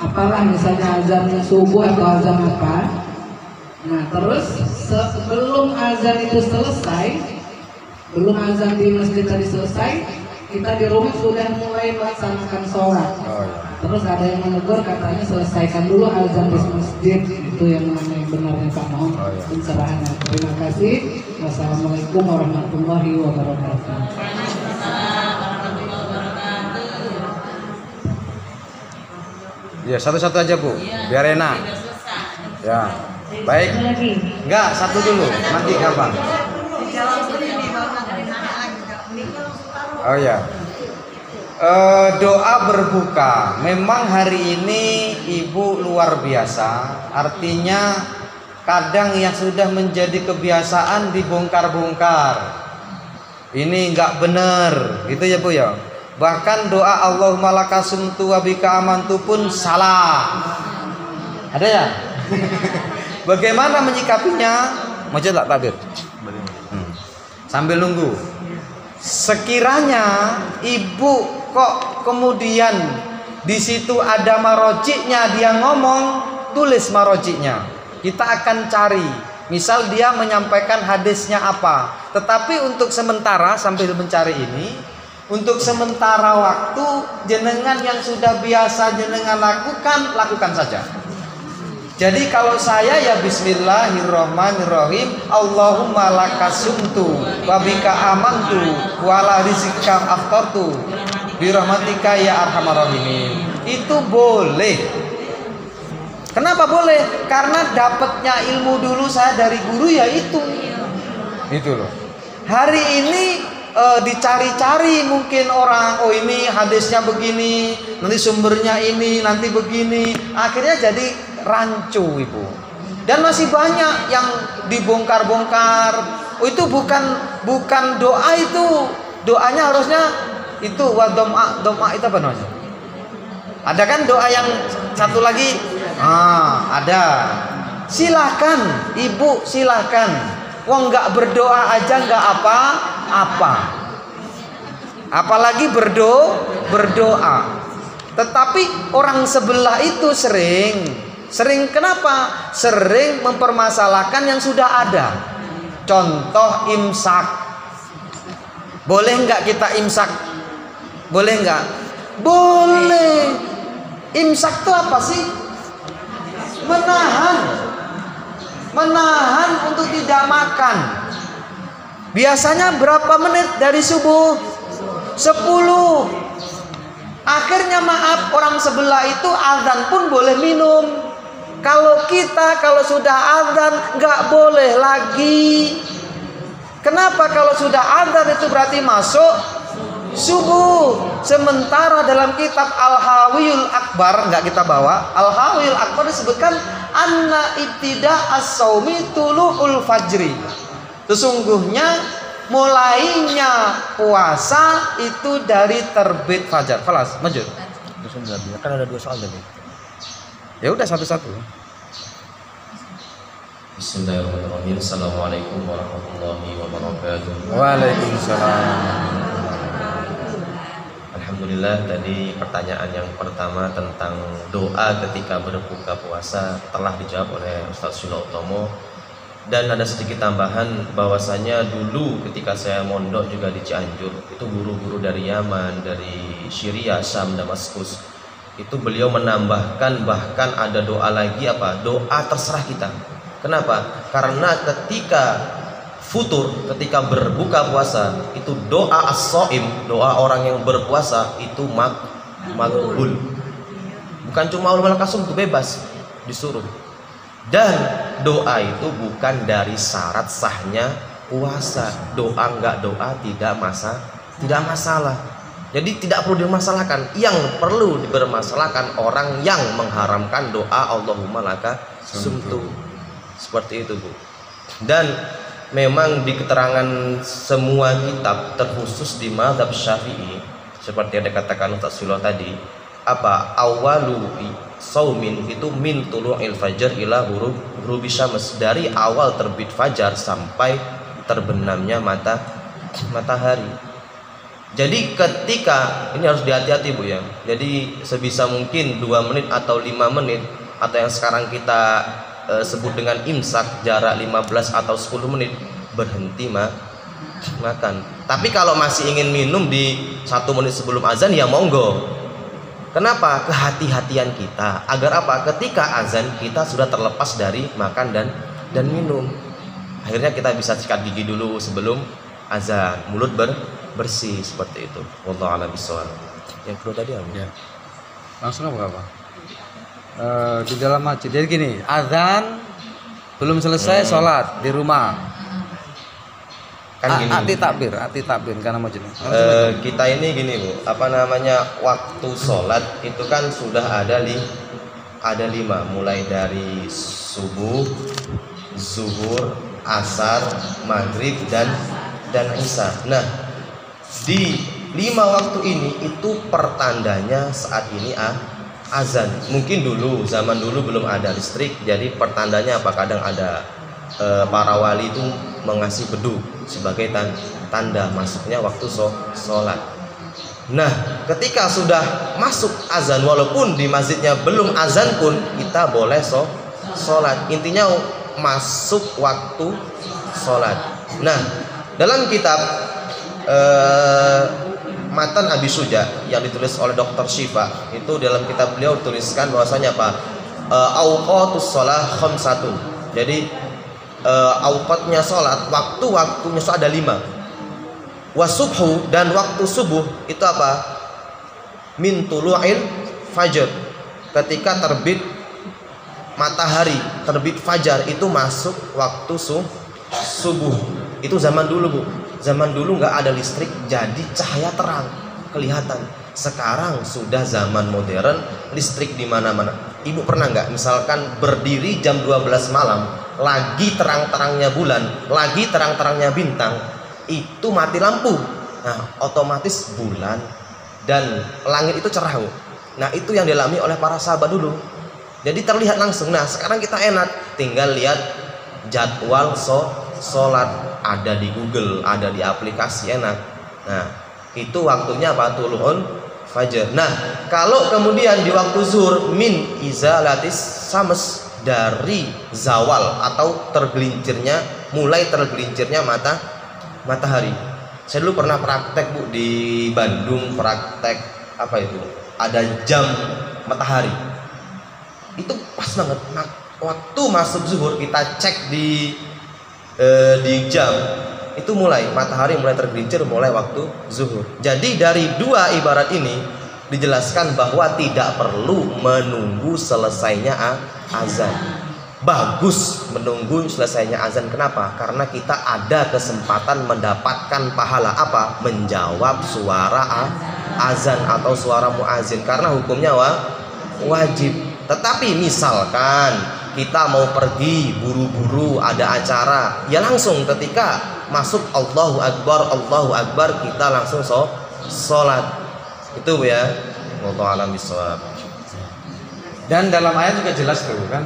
apalah, misalnya azannya subuh atau azan apa. Nah terus sebelum azan itu selesai, belum azan di masjid tadi selesai, kita di rumah sudah mulai melaksanakan sholat. Terus ada yang menegur, katanya selesaikan dulu azan di masjid. Itu yang mana yang benarnya Pak, mohon pencerahannya. Terima kasih. Wassalamualaikum warahmatullahi wabarakatuh. Ya, satu-satu aja Bu, biar enak. Ya, baik. Enggak, satu dulu, nanti gampang. Oh ya. Doa berbuka. Memang hari ini Ibu luar biasa. Artinya kadang yang sudah menjadi kebiasaan dibongkar-bongkar. Ini enggak benar, gitu ya Bu ya. Bahkan doa Allahumma lakasumtu wa bika amantu pun salah. Ada ya? Bagaimana menyikapinya? Mau tak tabir? Sambil nunggu. Sekiranya Ibu kok kemudian di situ ada marojiknya, dia ngomong, tulis marojiknya. Kita akan cari. Misal dia menyampaikan hadisnya apa. Tetapi untuk sementara sambil mencari ini, untuk sementara waktu jenengan yang sudah biasa jenengan lakukan saja. Jadi kalau saya ya Bismillahirrahmanirrahim, Allahumma lakasumtu wa bika amantu wa la rizqika aftartu bi rahmatika ya arhamar rahimin. Itu boleh. Kenapa boleh? Karena dapatnya ilmu dulu saya dari guru ya itu. Itu loh. Hari ini dicari-cari mungkin orang, oh ini hadisnya begini, nanti sumbernya ini, nanti begini, akhirnya jadi rancu Ibu. Dan masih banyak yang dibongkar-bongkar. Oh itu bukan doa, itu doanya harusnya itu doa itu apa namanya? Ada kan doa yang satu lagi? Ada. Silahkan Ibu, silahkan. Wong nggak berdoa aja nggak apa-apa, apalagi berdoa. Tetapi orang sebelah itu sering kenapa? Sering mempermasalahkan yang sudah ada. Contoh imsak. Boleh nggak kita imsak? Boleh nggak? Boleh. Imsak itu apa sih? Menahan untuk tidak makan. Biasanya berapa menit dari subuh? 10. Akhirnya maaf, orang sebelah itu azan pun boleh minum. Kalau sudah azan nggak boleh lagi. Kenapa? Kalau sudah azan itu berarti masuk subuh. Sementara dalam kitab Al-Hawiyul Akbar, nggak kita bawa, Al-Hawiyul Akbar disebutkan anna ibtida as-saumi tulu'ul fajri. Sesungguhnya mulainya puasa itu dari terbit fajar. Falas, maju. Kan ada 2 soal tadi. Ya udah satu-satu. Bismillahirrahmanirrahim. Assalamualaikum warahmatullahi wabarakatuh. Waalaikumsalam. Alhamdulillah, tadi pertanyaan yang pertama tentang doa ketika berbuka puasa telah dijawab oleh Ustadz Sula Utomo. Dan ada sedikit tambahan bahwasanya dulu ketika saya mondok juga di Cianjur, itu guru-guru dari Yaman, dari Syria, Syam, Damaskus, itu beliau menambahkan bahkan ada doa lagi apa? Doa terserah kita. Kenapa? Karena ketika futur, ketika berbuka puasa, itu doa as-shaim, doa orang yang berpuasa itu makbul. Bukan cuma ulama kasum itu bebas disuruh. Dan doa itu bukan dari syarat sahnya puasa. Doa enggak doa tidak masalah. Jadi tidak perlu dimasalahkan. Yang perlu dipermasalahkan orang yang mengharamkan doa Allahumma laka sumtu. Seperti itu, Bu. Dan memang di keterangan semua kitab terkhusus di mazhab Syafi'i seperti yang dikatakan Ustaz Silo tadi, apa awalu saumin itu min tulu'il fajar ila ghurubi syams, dari awal terbit fajar sampai terbenamnya matahari. Jadi ketika ini harus dihati-hati, Bu, ya. Jadi sebisa mungkin 2 menit atau 5 menit atau yang sekarang kita sebut dengan imsak, jarak 15 atau 10 menit berhenti makan. Tapi kalau masih ingin minum di 1 menit sebelum azan ya monggo. Kenapa? Kehati-hatian kita agar apa? Ketika azan kita sudah terlepas dari makan dan minum. Akhirnya kita bisa sikat gigi dulu sebelum azan, mulut bersih seperti itu. Wallahu a'lam bishawab. Yang kedua tadi apa? Ya. Langsung apa? Di dalam masjid. Jadi gini, azan belum selesai sholat di rumah. Kan gini. Ati takbir karena masjid. Kita ini gini, Bu. Apa namanya? Waktu sholat itu kan sudah ada 5, mulai dari subuh, zuhur, asar, maghrib dan isya. Nah, di 5 waktu ini itu pertandanya saat ini azan. Mungkin dulu, zaman dulu belum ada listrik, jadi pertandanya apa? Kadang ada para wali itu mengasih beduk sebagai tanda masuknya waktu sholat. Nah, ketika sudah masuk azan, walaupun di masjidnya belum azan pun kita boleh sholat. Intinya masuk waktu sholat. Nah, dalam kitab Matan Abi Suja yang ditulis oleh Dr. Syifa, itu dalam kitab beliau tuliskan bahwasanya apa? Awqatus shalah khamsatun. Jadi awqatnya salat, waktu-waktunya salat ada 5. Wasubhu, dan waktu subuh itu apa? Min tulu'il fajr. Ketika terbit matahari, terbit fajar itu masuk waktu subuh. Itu zaman dulu, Bu. Zaman dulu nggak ada listrik, jadi cahaya terang kelihatan. Sekarang sudah zaman modern, listrik di mana-mana. Ibu pernah nggak misalkan berdiri jam 12 malam, lagi terang-terangnya bulan, lagi terang-terangnya bintang, itu mati lampu. Nah, otomatis bulan dan langit itu cerah, Bu. Nah, itu yang dialami oleh para sahabat dulu. Jadi terlihat langsung. Nah, sekarang kita enak, tinggal lihat jadwal sholat, ada di Google, ada di aplikasi, enak. Nah, itu waktunya apa? Tulu'un fajar. Nah, kalau kemudian di waktu zuhur min izalatis syams, dari zawal atau mulai tergelincirnya matahari. Saya dulu pernah praktek, Bu, di Bandung, praktek apa itu? Ada jam matahari. Itu pas banget. Nah, waktu masuk zuhur kita cek di jam itu mulai matahari mulai tergelincir mulai waktu zuhur. Jadi dari 2 ibarat ini dijelaskan bahwa tidak perlu menunggu selesainya azan. Bagus menunggu selesainya azan. Kenapa? Karena kita ada kesempatan mendapatkan pahala apa? Menjawab suara azan atau suara muazin, karena hukumnya wajib. Tetapi misalkan kita mau pergi buru-buru ada acara, ya langsung ketika masuk Allahu Akbar kita langsung sholat. Itu, Bu, ya. Wallahu a'lam bishawab. Dan dalam ayat juga jelas tuh kan,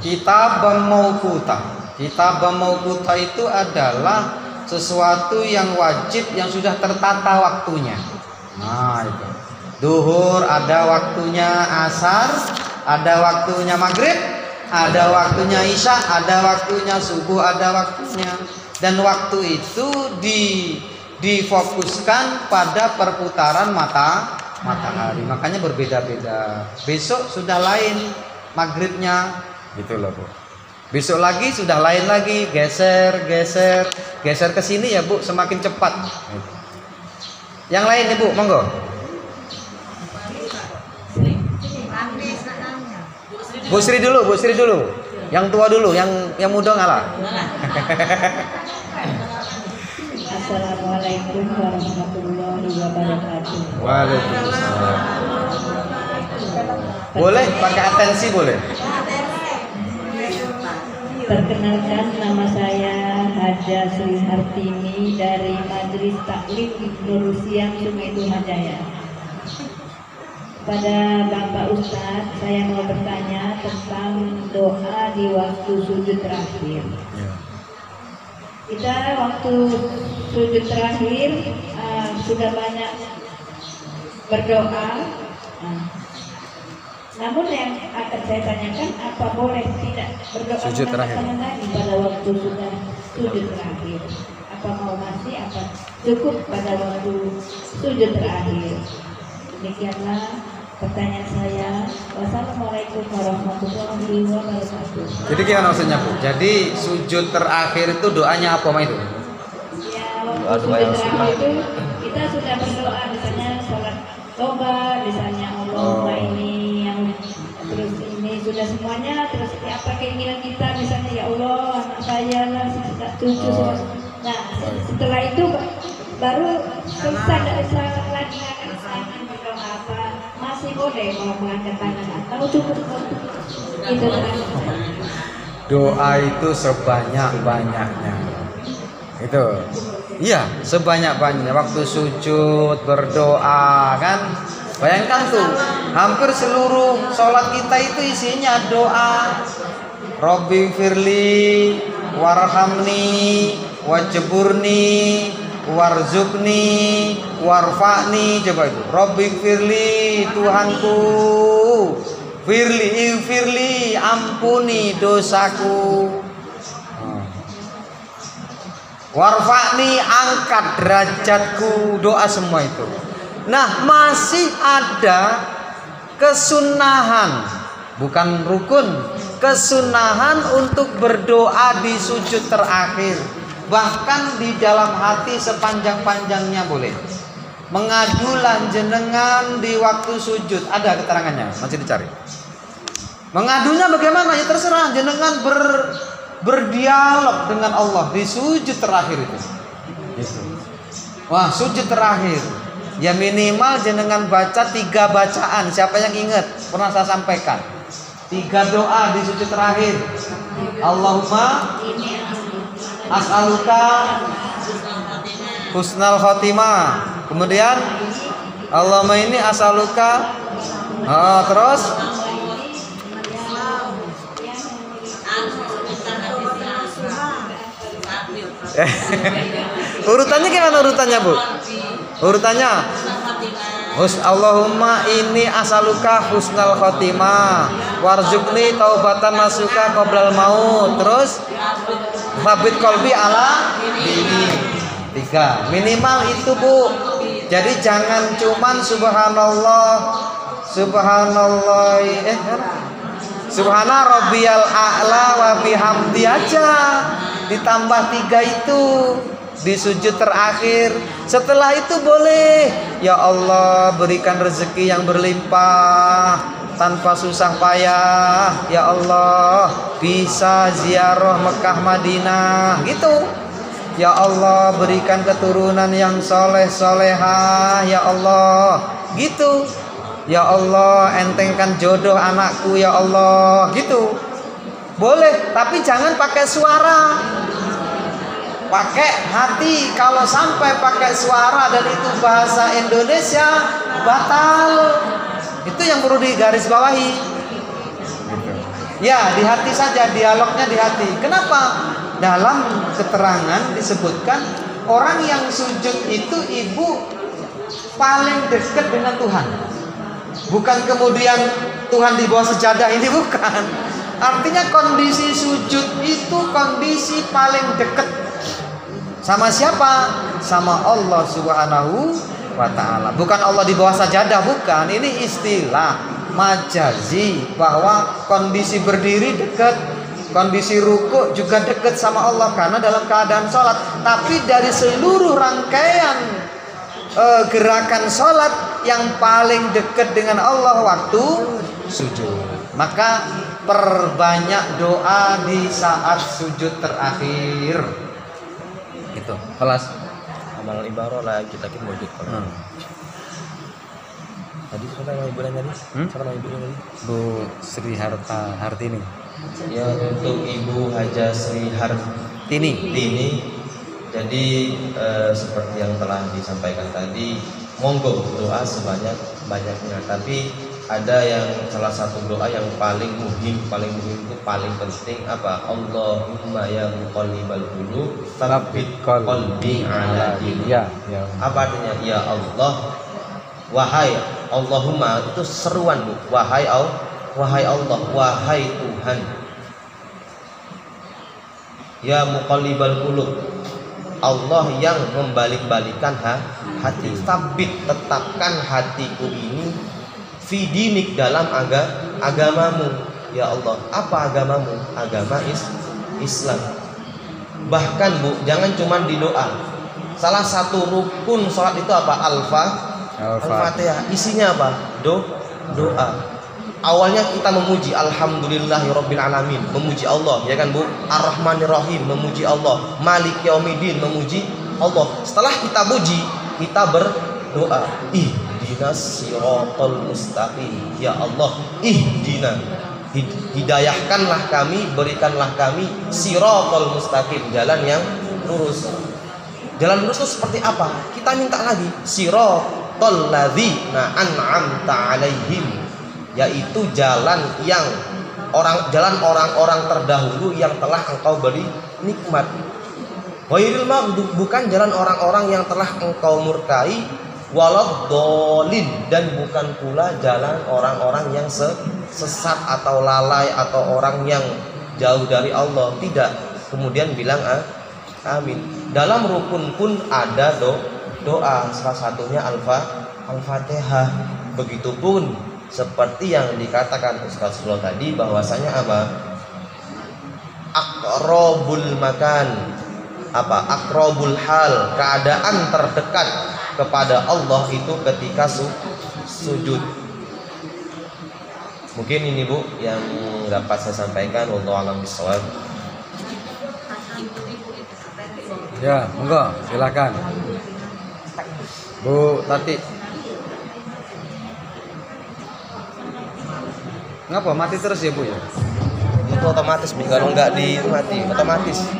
kitabam mauquta itu adalah sesuatu yang wajib yang sudah tertata waktunya. Nah, itu. Duhur ada waktunya, asar ada waktunya, maghrib ada waktunya, isya ada waktunya, subuh ada waktunya. Dan waktu itu difokuskan pada perputaran matahari. Makanya berbeda-beda. Besok sudah lain maghribnya, gitu loh Bu. Besok lagi sudah lain lagi, geser ke sini ya Bu, semakin cepat. Yang lain nih Bu, monggo. Bu Sri dulu. Yang tua dulu, yang muda ngalah. Assalamualaikum warahmatullahi wabarakatuh. Waalaikumsalam. Boleh pakai atensi boleh. Perkenalkan, nama saya Haja Sri Hartini dari Majelis Taklim Nur Siam Sungai Dumajaya. Pada Bapak Ustadz, saya mau bertanya tentang doa di waktu sujud terakhir. Kita waktu sujud terakhir sudah banyak berdoa. Namun yang akan saya tanyakan, apa boleh tidak berdoa Sujud terakhir lagi pada waktu sudah sujud terakhir? Apa mau masih, apa cukup pada waktu sujud terakhir? Demikianlah pertanyaan saya. Wassalamualaikum warahmatullahi wabarakatuh. Jadi gimana maksudnya Bu? Jadi sujud terakhir itu doanya apa itu? Ya, waktu sujud terakhir itu kita sudah berdoa, misalnya sholat tobat, misalnya Allahumma ini yang terus ini sudah semuanya, terus apa keinginan kita, misalnya ya Allah anak saya lah, cucu. Nah setelah itu baru selesai dari salat lagi akan tangan berdoa, apa masih boleh mau mengangkat tangan atau cukup itu? Doa itu sebanyak-banyaknya. Itu. Iya, sebanyak-banyaknya waktu sujud berdoa kan. Bayangkan tuh, hampir seluruh sholat kita itu isinya doa. Robbi firli warhamni wajburni warzukni warfa'ni. Coba itu, Robbi firli, Tuhanku, firli ampuni dosaku, warfa'ni angkat derajatku. Doa semua itu. Nah masih ada kesunahan, bukan rukun, kesunahan untuk berdoa di sujud terakhir. Bahkan di dalam hati sepanjang-panjangnya boleh. Mengadulah jenengan di waktu sujud, ada keterangannya, masih dicari. Mengadunya bagaimana? Ya terserah, jenengan berdialog dengan Allah di sujud terakhir itu. Wah, sujud terakhir. Ya minimal jenengan baca 3 bacaan. Siapa yang ingat? Pernah saya sampaikan. 3 doa di sujud terakhir. Allahumma as'aluka husnal khotimah. Kemudian Allahumma ini as'aluka. Terus urutannya gimana urutannya Bu? Urutannya Allahumma inni as'aluka husnal khotimah warzuqni taubatan nasuka qoblal maut. Terus thabit qalbi ala dini. 3 minimal itu Bu. Jadi jangan cuman subhanallah subhana rabbiyal a'la wa bihamdi aja, ditambah 3 itu di sujud terakhir. Setelah itu boleh, ya Allah berikan rezeki yang berlimpah tanpa susah payah, ya Allah bisa ziarah Mekah Madinah gitu. Ya Allah berikan keturunan yang soleh solehah, ya Allah gitu. Ya Allah entengkan jodoh anakku, ya Allah gitu. Boleh, tapi jangan pakai suara, pakai hati. Kalau sampai pakai suara dan itu bahasa Indonesia, batal. Itu yang perlu digarisbawahi. Ya di hati saja, dialognya di hati. Kenapa? Dalam keterangan disebutkan orang yang sujud itu ibu paling dekat dengan Tuhan. Bukan kemudian Tuhan di bawah sejadah, ini bukan. Artinya kondisi sujud itu kondisi paling dekat. Sama siapa? Sama Allah Subhanahu wa ta'ala. Bukan Allah di bawah sajadah, bukan. Ini istilah majazi bahwa kondisi berdiri dekat, kondisi ruku juga dekat sama Allah karena dalam keadaan sholat. Tapi dari seluruh rangkaian gerakan sholat yang paling dekat dengan Allah waktu sujud. Maka perbanyak doa di saat sujud terakhir. Itu kelas amal ibaroh lah kita wujud. Tadi siapa yang ibu tadi? Siapa nama ibunya tadi? Bu Sri Hartini. Ya, untuk Ibu Haja Sri Hartini. Jadi seperti yang telah disampaikan tadi, monggo doa sebanyak-banyaknya. Tapi ada yang salah satu doa yang paling muhim itu paling penting apa? Allahumma ya muqallibal qulub tsabbit qalbi ala dinik. Ya. Apa artinya? Ya Allah, wahai Allahumma, itu seruan Bu. Wahai Allah, wahai Tuhan. Ya muqallibal qulub, Allah yang membalik-balikan hati. Sabit, tetapkan hatiku ini fi dinik, dalam agamamu. Ya Allah, apa agamamu? Agama Islam. Bahkan Bu, jangan cuma di doa. Salah satu rukun sholat itu apa? Al-Fatihah. Isinya apa? Doa. Awalnya kita memuji alhamdulillahirabbil alamin, memuji Allah, ya kan Bu? Ar-Rahmanir-Rahim, memuji Allah. Malik Yaumiddin, memuji Allah. Setelah kita puji, kita berdoa. Ihdinas siratal mustaqim. Ya Allah, ihdina, hidayahkanlah kami, berikanlah kami siratal mustaqim, jalan yang lurus. Jalan lurus itu seperti apa? Kita minta lagi siratal ladzina an'amta alaihim, yaitu jalan orang-orang terdahulu yang telah engkau beri nikmat. Ghairil maghdub, bukan jalan orang-orang yang telah engkau murkai. Waladhdallin, dan bukan pula jalan orang-orang yang sesat atau lalai atau orang yang jauh dari Allah. Tidak. Kemudian bilang amin. Dalam rukun pun ada doa, salah satunya Al-Fatihah. Begitupun seperti yang dikatakan Ustaz Sula tadi, bahwasanya apa? Aqrabul makan, apa? Aqrabul hal, keadaan terdekat kepada Allah itu ketika sujud. Mungkin ini Bu yang dapat saya sampaikan. Wallahu a'lam bishawab. Ya, monggo, silakan. Bu Tati. Ngapa mati terus ya Bu ya? Itu otomatis, kalau nggak di mati otomatis.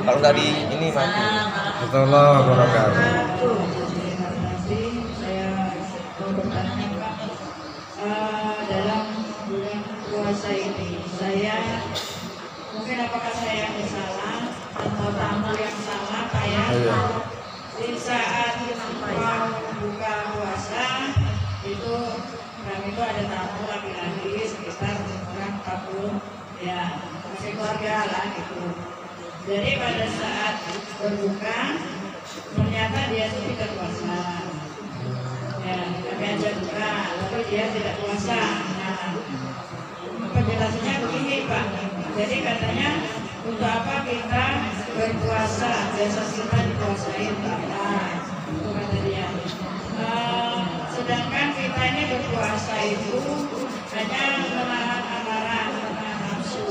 Kalau nggak di ini mati. Betul wabarakatuh. Saya mau bertanya Pak, dalam bulan puasa ini saya mungkin apakah saya yang salah atau tamu yang salah kayak di saat mau buka puasa itu kami itu ada tamu laki-laki sekitar orang 40 ya, masih keluarga lah gitu. Jadi pada saat berbuka ternyata dia tidak puasa. Ya, kami ajak buka, tapi dia tidak puasa. Nah, penjelasannya begini Pak. Jadi katanya untuk apa kita berpuasa? Biasa kita dipuasain Allah. Itu kata dia. Sedangkan kita ini berpuasa itu hanya menahan amarah, menahan nafsu.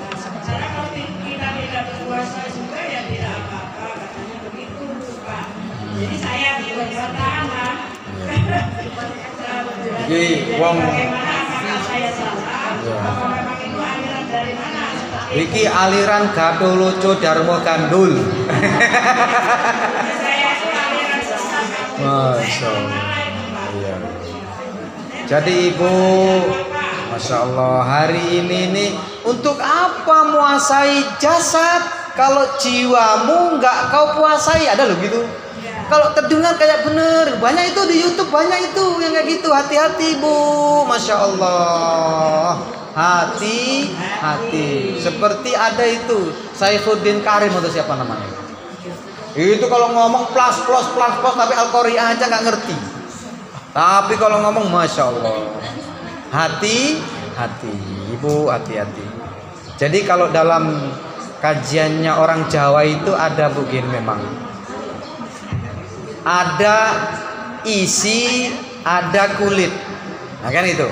Nah, sementara kalau kita tidak berpuasa juga ya tidak apa-apa, katanya begitu Pak. Jadi saya bertanya, Jadi wong bagaimana apakah saya salah? Apa memang itu aliran dari mana? Iki aliran Gatot Lucu Darmo Gandul. Saya itu aliran sesat. Masya Allah. Iya. Jadi Ibu, Masya Allah, hari ini nih untuk apa muasai jasad kalau jiwamu nggak kau puasai? Ada loh gitu. Kalau terdengar kayak bener, banyak itu di YouTube, banyak itu yang kayak gitu. Hati-hati Bu, Masya Allah. Hati-hati. Seperti ada itu Saifuddin Karim atau siapa namanya? Itu kalau ngomong plus tapi Al-Qari'ah aja nggak ngerti. Tapi kalau ngomong Masya Allah. Hati-hati, Ibu, hati-hati. Jadi kalau dalam kajiannya orang Jawa itu ada begini memang. Ada isi, ada kulit. Nah kan itu.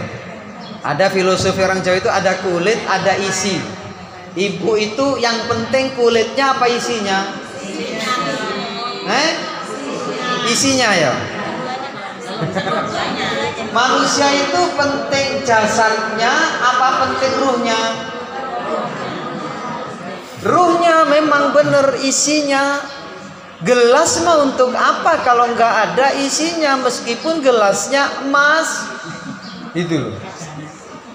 Ada filosofi orang Jawa itu ada kulit, ada isi. Ibu itu yang penting kulitnya apa isinya? Isinya ya. Manusia itu penting jasadnya apa penting ruhnya? Ruhnya memang benar isinya. Gelas mah untuk apa kalau nggak ada isinya meskipun gelasnya emas? Itu loh.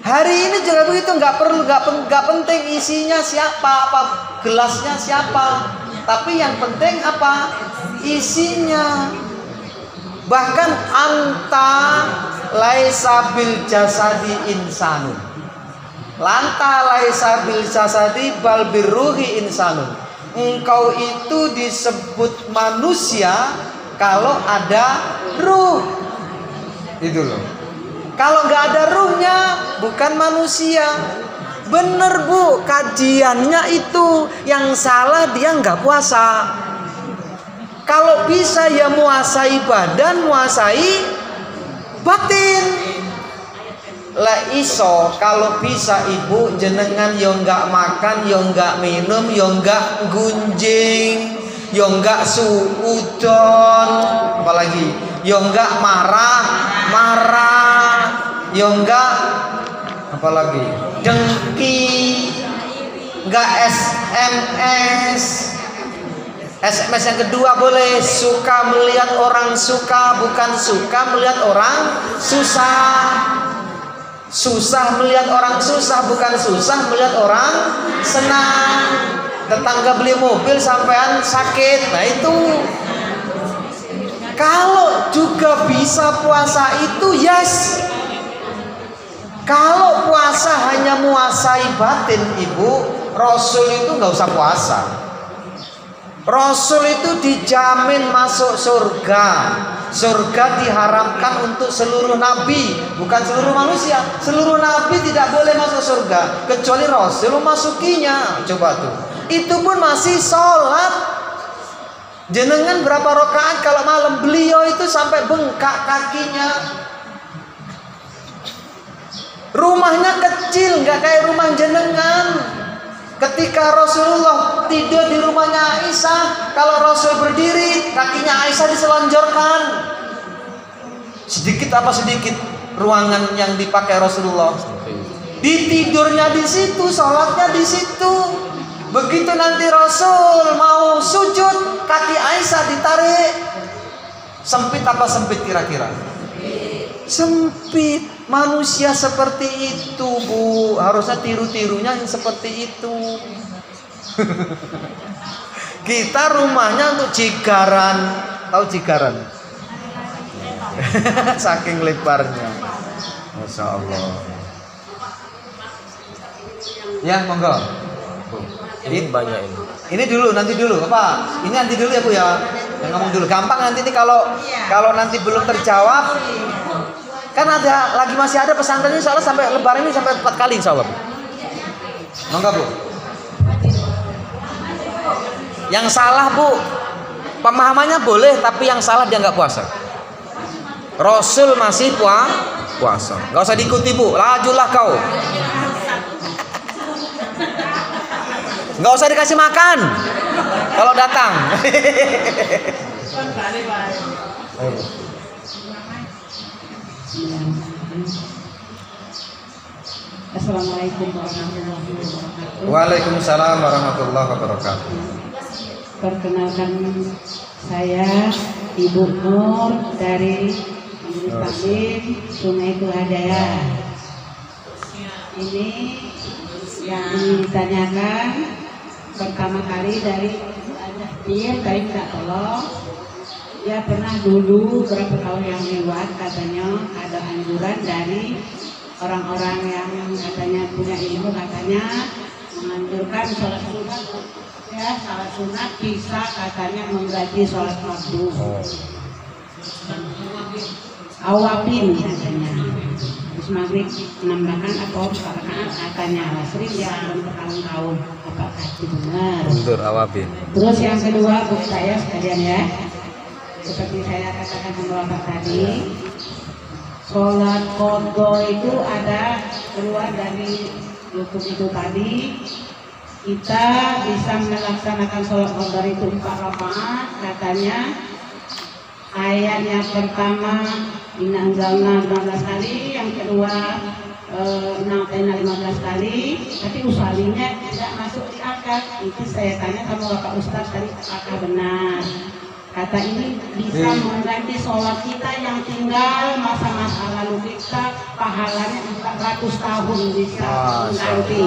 Hari ini juga begitu, nggak penting isinya siapa, apa gelasnya siapa, tapi yang penting apa? Isinya. Bahkan anta laisa bil jasadi insanun. Lanta laisa bil jasadi bal birruhi insanun. Engkau itu disebut manusia kalau ada ruh. Itu loh. Kalau nggak ada ruhnya bukan manusia. Bener Bu, kajiannya itu yang salah dia nggak puasa. Kalau bisa ya muasai badan, muasai batin. Lah iso kalau bisa Ibu jenengan yo nggak makan, yo nggak minum, yo nggak gunjing, yo nggak suudon, apalagi yo nggak marah, yo nggak apalagi dengki, nggak SMS yang kedua boleh suka melihat orang suka, bukan suka melihat orang susah. Susah melihat orang susah, bukan susah melihat orang senang. Tetangga beli mobil sampean sakit. Nah itu. Kalau juga bisa puasa itu yes. Kalau puasa hanya muasai batin Ibu, Rasul itu nggak usah puasa. Rasul itu dijamin masuk surga. Surga diharamkan untuk seluruh nabi, bukan seluruh manusia. Seluruh nabi tidak boleh masuk surga kecuali Rasul masukinya. Coba tuh. Itu pun masih sholat. Jenengan berapa rakaat kalau malam? Beliau itu sampai bengkak kakinya. Rumahnya kecil, nggak kayak rumah jenengan. Ketika Rasulullah tidur di rumahnya Aisyah, kalau Rasul berdiri, kakinya Aisyah diselonjorkan. Sedikit apa sedikit ruangan yang dipakai Rasulullah. Ditidurnya di situ, sholatnya di situ. Begitu nanti Rasul mau sujud, kaki Aisyah ditarik. Sempit apa sempit kira-kira? Sempit. Manusia seperti itu Bu, harusnya tiru-tirunya yang seperti itu. Kita rumahnya untuk cigaran. Tahu cigaran? Saking lebarnya. Masya Allah. Ya monggo Bu. Ini banyak ini. Ini dulu, nanti dulu apa? Ini nanti dulu ya Bu ya. Yang ngomong dulu. Gampang nanti ini kalau nanti belum terjawab. Kan ada lagi masih ada pesantren ini soalnya sampai lebaran ini sampai 4 kali insya Allah. Monggo Bu. Yang salah Bu, pemahamannya boleh tapi yang salah dia nggak puasa. Rasul masih puasa. Nggak usah diikuti Bu, lajulah kau. Nggak usah dikasih makan kalau datang. Assalamualaikum warahmatullahi wabarakatuh. Waalaikumsalam warahmatullahi wabarakatuh. Perkenalkan saya Ibu Nur dari Majelis Taklim Sungai Tuladaya. Ini yang ditanyakan pertama kali dari dia baik tak tolong. Dia pernah dulu berapa tahun yang lewat katanya ada anjuran dari orang-orang yang katanya punya ilmu, katanya menganjurkan sholat sunat, ya sholat sunat bisa katanya mengganti sholat fardu. Awabin katanya. Terus maghrib menambahkan atau rakaat katanya. Sering ya belum bertahun-tahun. Apakah itu benar? Mundur awabin. Terus yang kedua buat saya sekalian ya, seperti saya katakan sama Bapak tadi, sholat qadha itu ada keluar dari YouTube itu tadi. Kita bisa melaksanakan sholat qadha itu 4 rakaat katanya. Ayatnya pertama Inna anzalna 15 kali, yang kedua Na'tayna 15 kali, tapi usalinya tidak masuk di akad. Itu saya tanya sama Bapak Ustadz tadi, apakah benar? Kata ini bisa mengganti sholat kita yang tinggal masa-masa lalu kita, pahalanya 400 tahun bisa mengganti.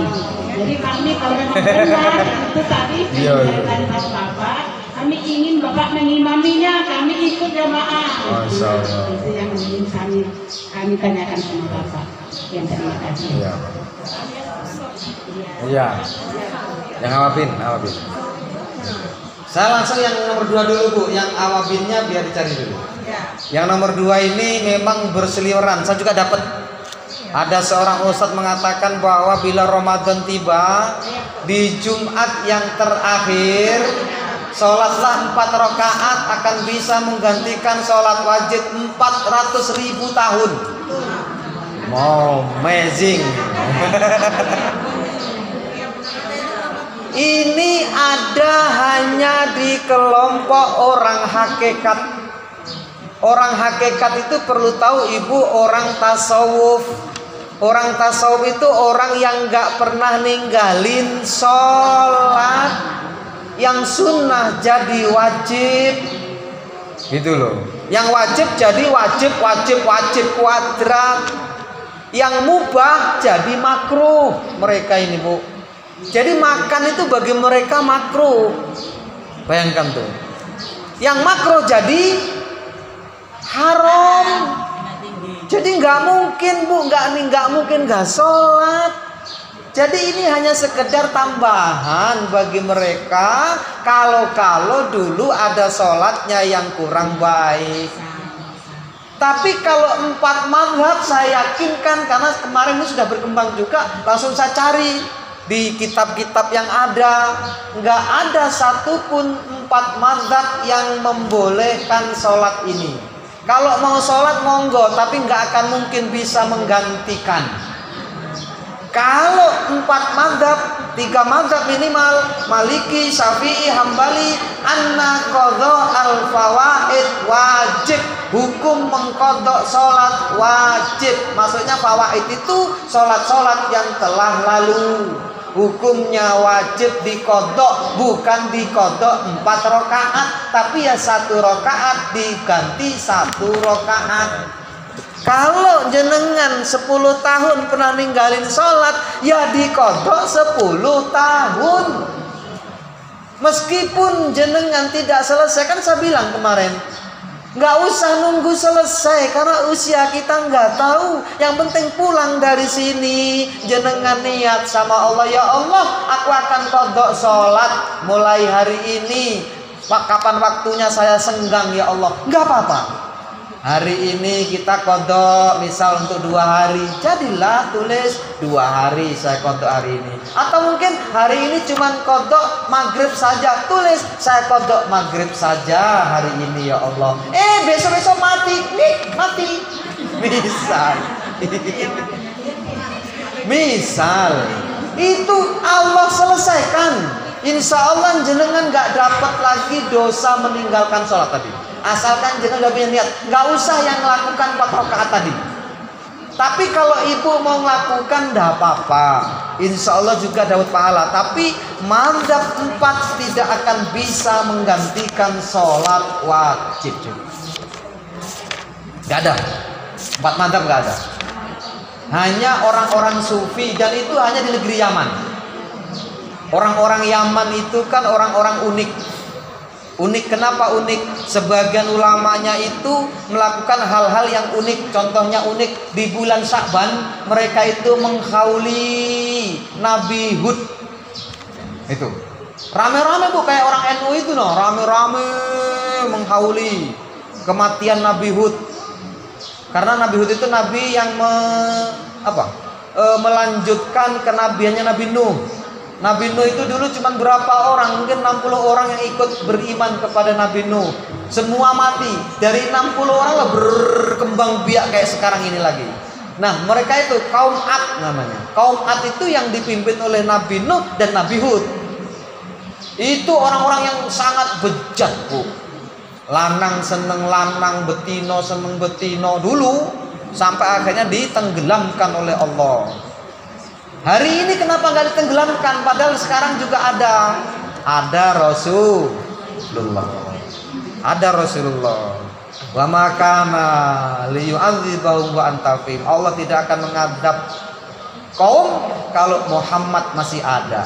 Jadi kami kalau memang benar itu tadi saya tanya sama Bapak, kami ingin Bapak mengimaminya, kami ikut jamaah. Itu yang ingin kami tanyakan sama Bapak. Yang terima kasih. Iya. Yang awabin. Saya langsung yang nomor 2 dulu Bu, yang awabinnya biar dicari dulu. Yang nomor 2 ini memang berseliweran. Saya juga dapat ada seorang ustadz mengatakan bahwa bila Ramadan tiba di Jumat yang terakhir, sholatlah 4 rakaat akan bisa menggantikan sholat wajib 400.000 tahun. Amazing. Ini ada hanya di kelompok orang hakikat. Orang hakikat itu perlu tahu Ibu, orang tasawuf. Orang tasawuf itu orang yang gak pernah ninggalin sholat. Yang sunnah jadi wajib. Gitu loh. Yang wajib jadi wajib kuadrat. Yang mubah jadi makruh. Mereka ini Bu. Jadi makan itu bagi mereka makruh. Bayangkan tuh. Yang makruh jadi haram. Jadi nggak mungkin Bu, nggak mungkin nggak sholat. Jadi ini hanya sekedar tambahan bagi mereka. Kalau dulu ada sholatnya yang kurang baik. Tapi kalau 4 mazhab saya yakinkan, karena kemarin ini sudah berkembang juga, langsung saya cari di kitab-kitab yang ada, nggak ada satupun 4 mazhab yang membolehkan sholat ini. Kalau mau sholat monggo, tapi nggak akan mungkin bisa menggantikan. Kalau 4 mazhab, 3 mazhab minimal, Maliki, Syafi'i, Hambali, anna qadha al-fawaid wajib. Hukum mengkodok sholat wajib. Maksudnya fawaid itu sholat-sholat yang telah lalu. Hukumnya wajib dikodok, bukan dikodok 4 rakaat, tapi ya 1 rakaat diganti 1 rakaat. Kalau jenengan 10 tahun pernah ninggalin sholat, ya dikodok 10 tahun. Meskipun jenengan tidak selesai, kan saya bilang kemarin, nggak usah nunggu selesai karena usia kita nggak tahu. Yang penting pulang dari sini jenengan niat sama Allah, ya Allah, aku akan qadha sholat mulai hari ini. Kapan waktunya saya senggang ya Allah, nggak apa-apa. Hari ini kita qadha misal untuk 2 hari, jadilah tulis 2 hari saya qadha hari ini. Atau mungkin hari ini cuman qadha maghrib saja, tulis saya qadha maghrib saja hari ini ya Allah. Besok-besok mati, mati. Misal itu Allah selesaikan. Insya Allah jenengan nggak dapat lagi dosa meninggalkan sholat tadi. Asalkan jenengan udah punya niat, nggak usah yang melakukan 4 rakaat tadi. Tapi kalau ibu mau melakukan, nggak apa-apa. Insya Allah juga dapat pahala. Tapi mazhab 4 tidak akan bisa menggantikan sholat wajib. Nggak ada. 4 mazhab nggak ada. Hanya orang-orang sufi, dan itu hanya di negeri Yaman. Orang-orang Yaman itu kan orang-orang unik. Unik, kenapa unik? Sebagian ulamanya itu melakukan hal-hal yang unik. Contohnya unik, di bulan Sya'ban mereka itu menghauli Nabi Hud Itu rame-rame bu, kayak orang NU itu no, rame-rame menghauli kematian Nabi Hud. Karena Nabi Hud itu nabi yang melanjutkan kenabiannya Nabi Nuh. Nabi Nuh itu dulu cuma berapa orang, mungkin 60 orang yang ikut beriman kepada Nabi Nuh. Semua mati. Dari 60 orang lah berkembang biak kayak sekarang ini lagi. Nah, mereka itu kaum Ad namanya. Kaum Ad itu yang dipimpin oleh Nabi Nuh dan Nabi Hud. Itu orang-orang yang sangat bejat, Bu. Lanang seneng lanang, betino seneng betino dulu, sampai akhirnya ditenggelamkan oleh Allah. Hari ini kenapa nggak ditenggelamkan? Padahal sekarang juga ada Rasulullah. Ada Rasulullah. Wa makana liyu'adzibahum wa anta fihim. Allah tidak akan mengadab kaum kalau Muhammad masih ada.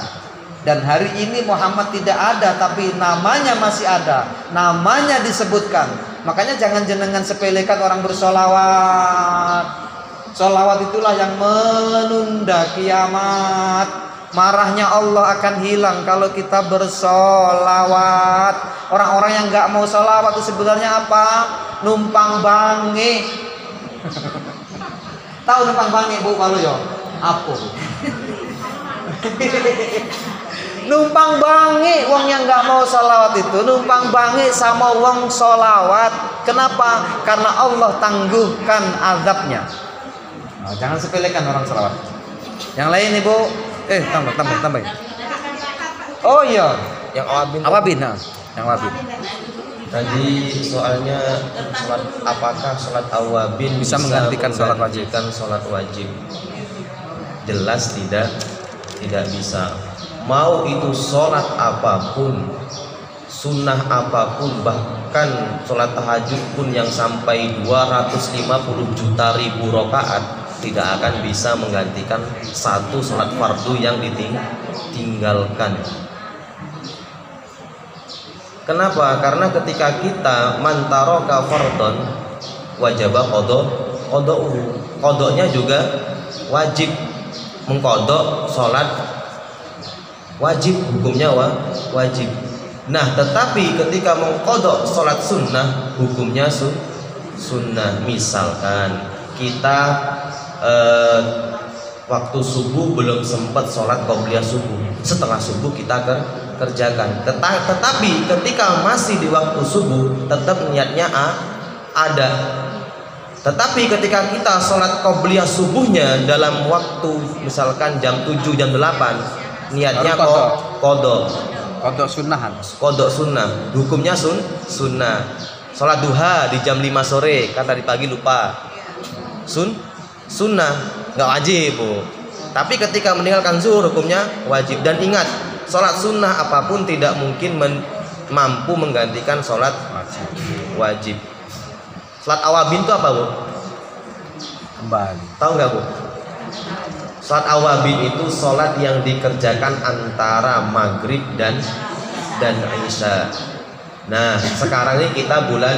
Dan hari ini Muhammad tidak ada, tapi namanya masih ada, namanya disebutkan. Makanya jangan jenengan sepelekan orang bersolawat. Solawat itulah yang menunda kiamat. Marahnya Allah akan hilang kalau kita bersolawat. Orang-orang yang nggak mau solawat itu sebenarnya apa? Numpang bange. Tahu numpang bange Bu kalau yo? Apa? Numpang bange, wong yang nggak mau solawat itu numpang bange sama wong solawat. Kenapa? Karena Allah tangguhkan azabnya. Nah, jangan sepelekan orang solawat. Yang lain Ibu, tambah. Oh iya, Yang awabin. Nah, yang awabin. Tadi soalnya apakah sholat awabin Bisa menggantikan sholat wajib? Sholat wajib. Jelas tidak bisa. Mau itu sholat apapun, sunnah apapun, bahkan sholat tahajud pun yang sampai 250 juta ribu rakaat, tidak akan bisa menggantikan satu sholat fardu yang ditinggalkan. Kenapa? Karena ketika kita mantaroka fardon wajibah kodoknya juga wajib, mengkodok sholat wajib, hukumnya wajib. Nah, tetapi ketika mengkodok sholat sunnah, hukumnya sunnah. Misalkan kita waktu subuh belum sempat sholat qobliyah subuh, setelah subuh kita kerjakan. Tetapi ketika masih di waktu subuh, tetap niatnya ada. Tetapi ketika kita sholat qobliyah subuhnya dalam waktu misalkan jam 7, jam 8, niatnya kodok sunnahan. Kodok sunnah, hukumnya sunnah. Sholat duha di jam 5 sore, kan tadi pagi lupa. Sunnah, nggak wajib Bu. Tapi ketika meninggalkan zuhur, hukumnya wajib. Dan ingat, sholat sunnah apapun tidak mungkin mampu menggantikan sholat wajib. Sholat awabin itu apa Bu? Kembali. Tahu nggak Bu? Sholat awabin itu sholat yang dikerjakan antara maghrib dan isya. Nah, sekarang ini kita bulan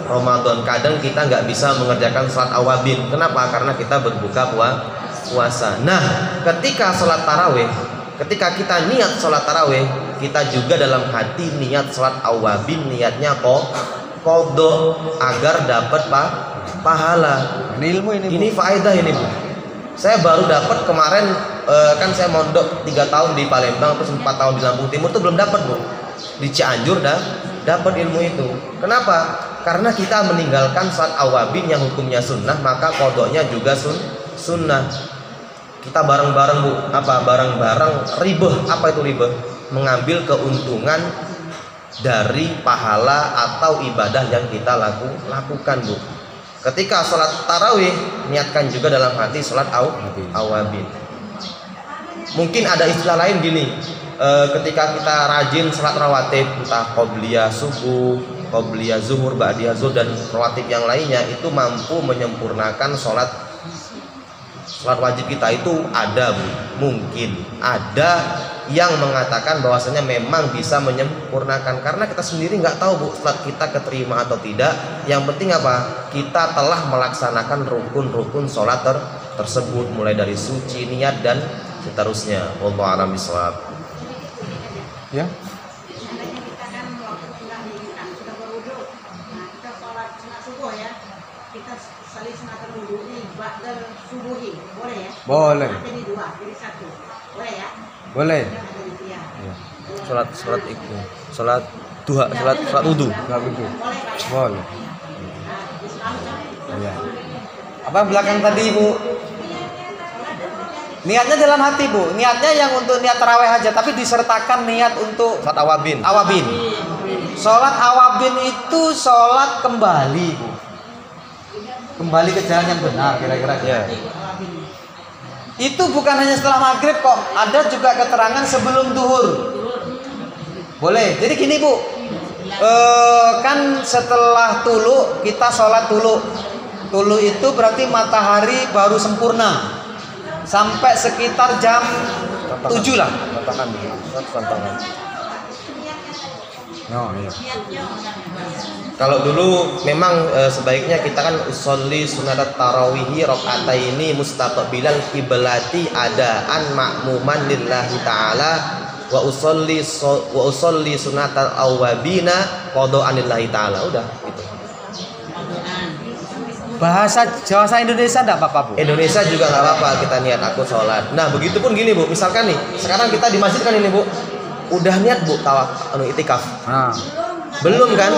Ramadan, kadang kita nggak bisa mengerjakan sholat awabin. Kenapa? Karena kita berbuka puasa. Nah, ketika sholat taraweh, ketika kita niat sholat taraweh, kita juga dalam hati niat sholat awabin, niatnya kodok agar dapat pahala. Ini faedah ini Bu. Saya baru dapat kemarin, kan saya mondok 3 tahun di Palembang, terus 4 tahun di Lampung Timur, tuh belum dapat Bu. Di Cianjur dapat ilmu itu. Kenapa? Karena kita meninggalkan sholat awabin yang hukumnya sunnah, maka kodoknya juga sunnah. Kita bareng-bareng Bu, bareng-bareng ribah. Apa itu ribah? Mengambil keuntungan dari pahala atau ibadah yang kita lakukan Bu. Ketika sholat tarawih, niatkan juga dalam hati sholat awabin. Mungkin ada istilah lain gini, ketika kita rajin sholat rawatib, entah qobliyah subuh, qobliyah zuhur, ba'diyah zuhur, dan rawatib yang lainnya, itu mampu menyempurnakan sholat wajib kita. Itu ada Bu, mungkin ada yang mengatakan bahwasanya memang bisa menyempurnakan, karena kita sendiri nggak tahu Bu sholat kita keterima atau tidak. Yang penting apa? Kita telah melaksanakan rukun-rukun sholat tersebut, mulai dari suci, niat, seterusnya. Wallahu a'lam bishawab. Ya. Boleh. Boleh. Salat itu. Salat duha, salat wudu. Enggak begitu. Boleh. Ya. Apa belakang tadi, Bu? Niatnya dalam hati, Bu. Niatnya yang untuk niat tarawih aja, tapi disertakan niat untuk Salat awabin. awabin. Sholat awabin itu sholat kembali, Bu. Kembali ke jalan yang benar, kira-kira. Ya. Itu bukan hanya setelah maghrib kok, ada juga keterangan sebelum duhur. Boleh. Jadi gini, Bu. Kan setelah tulu kita sholat tulu. Tulu itu berarti matahari baru sempurna sampai sekitar jam 7 lah. Tantangan. Oh, iya. Kalau dulu memang sebaiknya kita kan usolli sunat tarawihi rakaataini mustaqbilan qiblati adaan ma'muman lillahi ta'ala wa usolli sunatal awabina qada'an lillahi ta'ala. Udah gitu. Bahasa Indonesia enggak apa-apa, Bu? Indonesia juga nggak apa-apa kita niat aku sholat. Nah begitu pun gini, Bu, misalkan nih sekarang kita di masjid kan ini, Bu, udah niat, Bu, itikaf. Nah. Belum kan?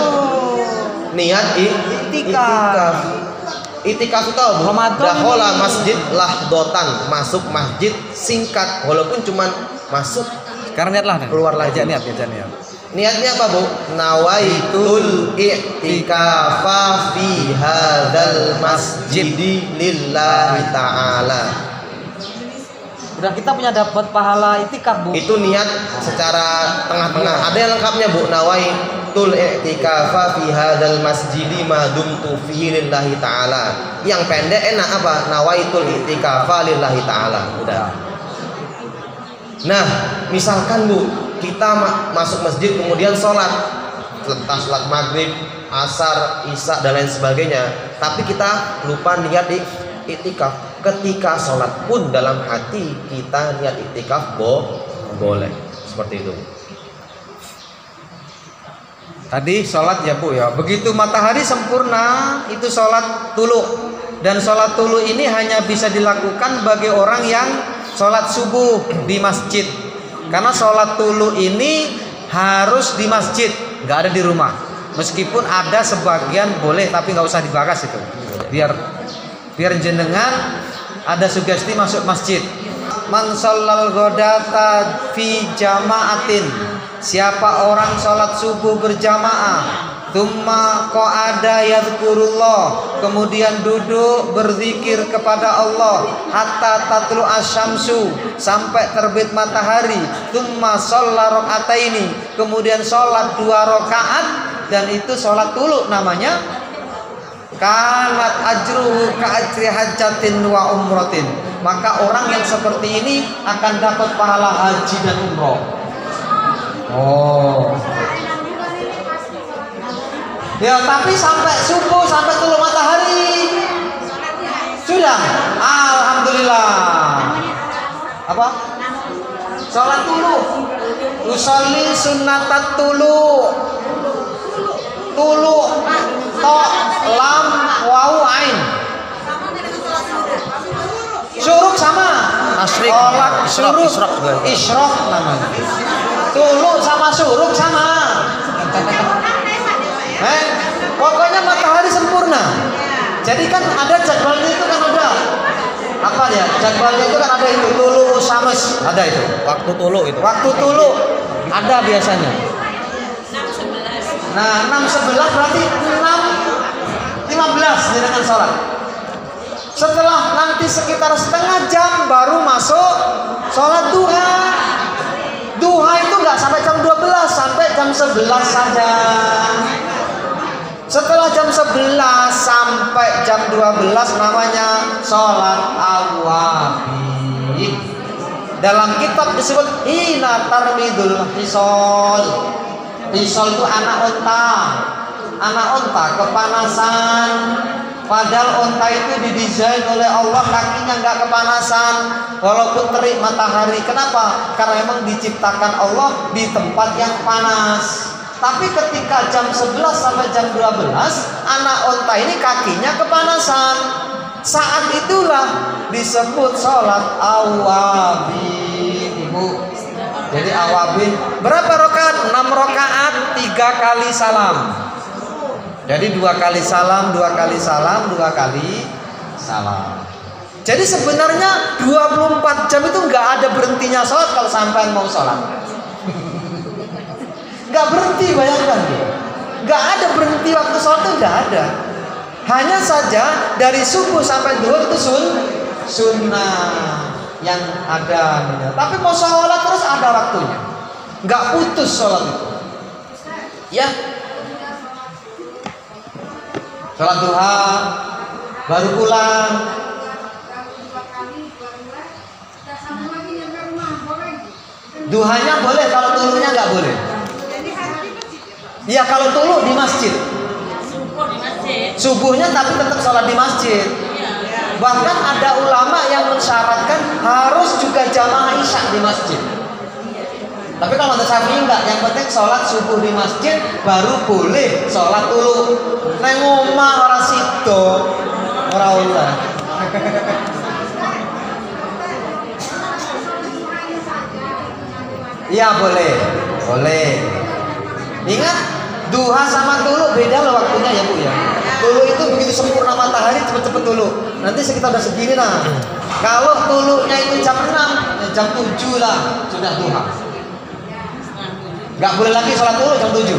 Niat itikaf. Itikaf itu Bu, dakhala masjid lahdotan, masuk masjid singkat walaupun cuman masuk. Sekarang niatlah, Keluar lagi. niat. Niatnya apa, Bu? Nawaitul i'tikafa fi hadzal masjidi lillahi ta'ala. Udah kita punya dapat pahala itikaf, Bu. Itu niat secara tengah-tengah. Ada yang lengkapnya, Bu. Nawaitul i'tikafa fi hadzal masjidi ma dumtu fihi lillahi ta'ala. Yang pendek enak apa? Nawaitul i'tikafa lillahi ta'ala. Udah. Nah, misalkan, Bu, kita masuk masjid kemudian sholat, entah sholat maghrib, asar, isya dan lain sebagainya, tapi kita lupa niat iktikaf. Ketika sholat pun dalam hati kita niat iktikaf boleh, seperti itu. Tadi sholat ya, Bu, ya. Begitu matahari sempurna itu sholat tulu. Dan sholat tulu ini hanya bisa dilakukan bagi orang yang sholat subuh di masjid. Karena sholat tulu ini harus di masjid, nggak ada di rumah. Meskipun ada sebagian boleh, tapi nggak usah dibahas itu. Biar jenengan ada sugesti masuk masjid. Man shallal ghodata fi jama'atin. Siapa orang sholat subuh berjamaah, tsumma qa'ada yadhkurullah, kemudian duduk berzikir kepada Allah hatta tatlu asyamsu, sampai terbit matahari, tsumma shalla raka'ataini, kemudian sholat 2 rakaat, dan itu sholat tulu namanya, kanat ajruhu ka'ajri hajjatin wa umratin, maka orang yang seperti ini akan dapat pahala haji dan umroh. Oh. Ya, tapi sampai subuh, sampai tulu matahari sudah. Alhamdulillah. Apa? Sholat tulu. Usolli sunnatat tulu. Tulu. To lam wawu ain. Syuruk sama. Asyrik. Syuruk. Isyrok namanya. Tulu sama syuruk sama. Pokoknya matahari sempurna. Jadi kan ada jadwalnya itu, kan ada apa ya? Jadwalnya itu kan ada itu tulu syams, ada itu. Waktu tulu itu. Waktu tulu ada biasanya. Nah, 6.11 berarti 6.15 dengan sholat. Setelah nanti sekitar setengah jam baru masuk sholat duha. Duha itu nggak sampai jam 12, sampai jam 11 saja. Setelah jam 11 sampai jam 12 namanya sholat awabin. Dalam kitab disebut hina tarmidul hisol. Hisol itu anak unta. Anak unta kepanasan, Padahal onta itu didesain oleh Allah kakinya nggak kepanasan walaupun terik matahari. Kenapa? Karena emang diciptakan Allah di tempat yang panas. Tapi ketika jam 11 sampai jam 12 anak onta ini kakinya kepanasan. Saat itulah disebut sholat awabin, Ibu. Jadi awabin berapa rakaat? 6 rakaat, 3 kali salam. Jadi 2 kali salam, 2 kali salam, 2 kali salam. Jadi sebenarnya 24 jam itu nggak ada berhentinya sholat kalau sampai mau sholat. Nggak berhenti, bayangkan tuh. Nggak ada berhenti waktu sholat itu nggak ada. Hanya saja dari subuh sampai duhur itu sunnah yang ada. Tapi mau sholat terus ada waktunya. Nggak putus sholat itu. Ya. Sholat duha, baru pulang. Duhanya boleh, kalau tulunya nggak boleh. Iya, kalau tulu di masjid. Subuhnya tapi tetap sholat di masjid. Bahkan ada ulama yang mensyaratkan harus juga jamaah isya di masjid. Tapi kalau ada Syafi'i enggak, yang penting sholat subuh di masjid baru boleh sholat tulu. Neng omah ora sido, ora oleh. Iya boleh, boleh. Ingat duha sama tulu beda loh waktunya ya Bu ya. Tulu itu begitu sempurna matahari cepet-cepet tulu. Nanti sekitar udah segini nah. Kalau tulunya itu jam 6, ya jam 7 lah sudah duha. Nggak boleh lagi sholat tulu jam 7.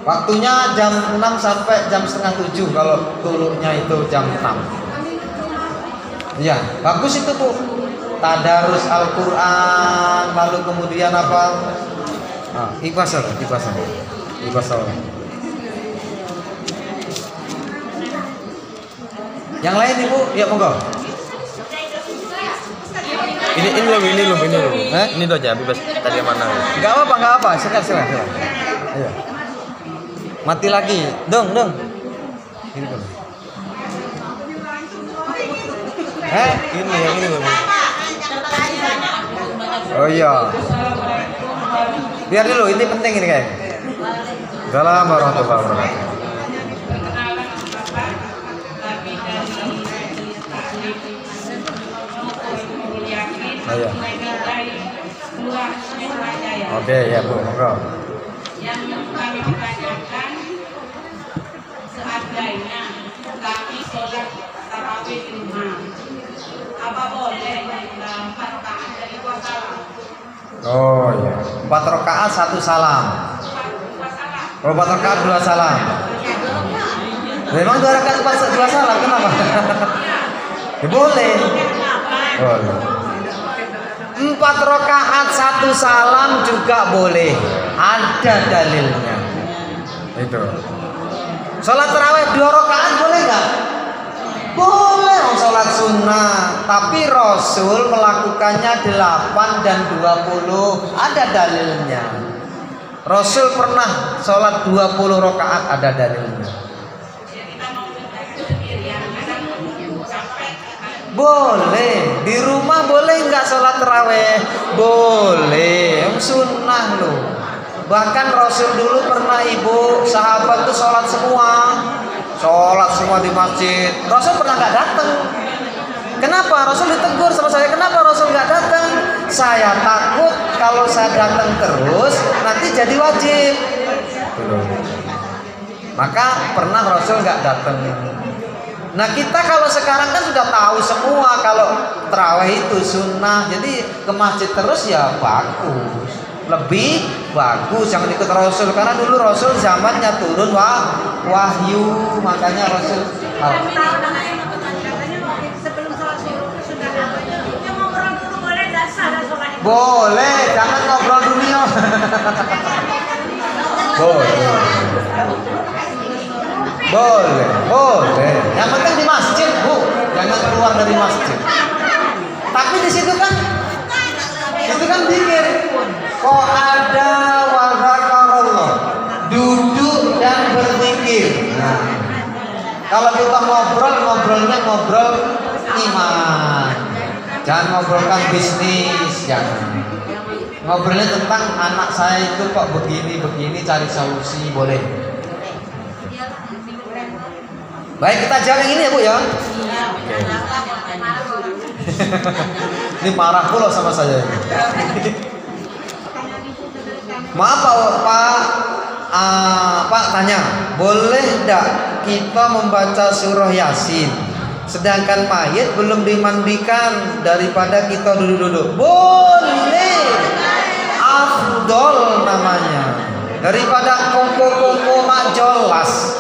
Waktunya jam 6 sampai jam setengah 7 kalau tulunya itu jam 6. Iya, bagus itu Bu. Tadarus Al-Quran, lalu kemudian apa? Ikhlas. Yang lain Ibu, ya monggo. Ini loh. Ini loh aja, bebas tadi mana? Enggak apa-apa. Silakan. Iya. Mati lagi. Dong. Ini dong. Ini loh. Oh iya. Biar dulu, ini penting ini kayak. Assalamualaikum warahmatullahi wabarakatuh. Iya. Oke ya Bu, monggo. Yang kami pertanyakan seandainya kami sholat tarawih di rumah, apa boleh 4 rakaat dari 2 salam? Oh iya, 4 rakaat 1 salam. Oh 4 rakaat 2 salam. Memang 2 rakaat 2 salam kenapa? Ya, boleh. Boleh. 4 rakaat 1 salam juga boleh. Ada dalilnya. Itu. Sholat tarawih 2 rakaat boleh nggak? Boleh. Sholat sunnah. Tapi Rasul melakukannya 8 dan 20. Ada dalilnya. Rasul pernah sholat 20 rakaat. Ada dalilnya. Boleh, di rumah boleh nggak sholat taraweh? Boleh, sunnah loh. Bahkan Rasul dulu pernah Ibu, sahabat tuh sholat semua di masjid. Rasul pernah nggak datang. Kenapa? Rasul ditegur sama saya. Kenapa Rasul nggak datang? Saya takut kalau saya datang terus nanti jadi wajib. Maka pernah Rasul nggak datang. Nah kita kalau sekarang kan sudah tahu semua kalau tarawih itu sunnah, jadi ke masjid terus ya bagus, lebih bagus jangan ikut Rasul, karena dulu Rasul zamannya turun wahyu, makanya Rasul boleh, jangan ngobrol dunia. Boleh. Yang penting di masjid, Bu. Jangan keluar dari masjid. Tapi di situ kan zikir. Kok ada wa dzakarallah. Duduk dan berzikir. Nah. Kalau kita ngobrolnya ngobrol iman. Jangan ngobrolkan bisnis, jangan. Ngobrolnya tentang anak saya itu kok begini, cari solusi, boleh. Baik, kita jawab yang ini ya Bu ya. Ini marah pula sama saya. Maaf Pak tanya, boleh tidak kita membaca surah Yasin sedangkan mayit belum dimandikan daripada kita duduk-duduk? Boleh, afdol namanya, daripada kongko-kongko mak jelas.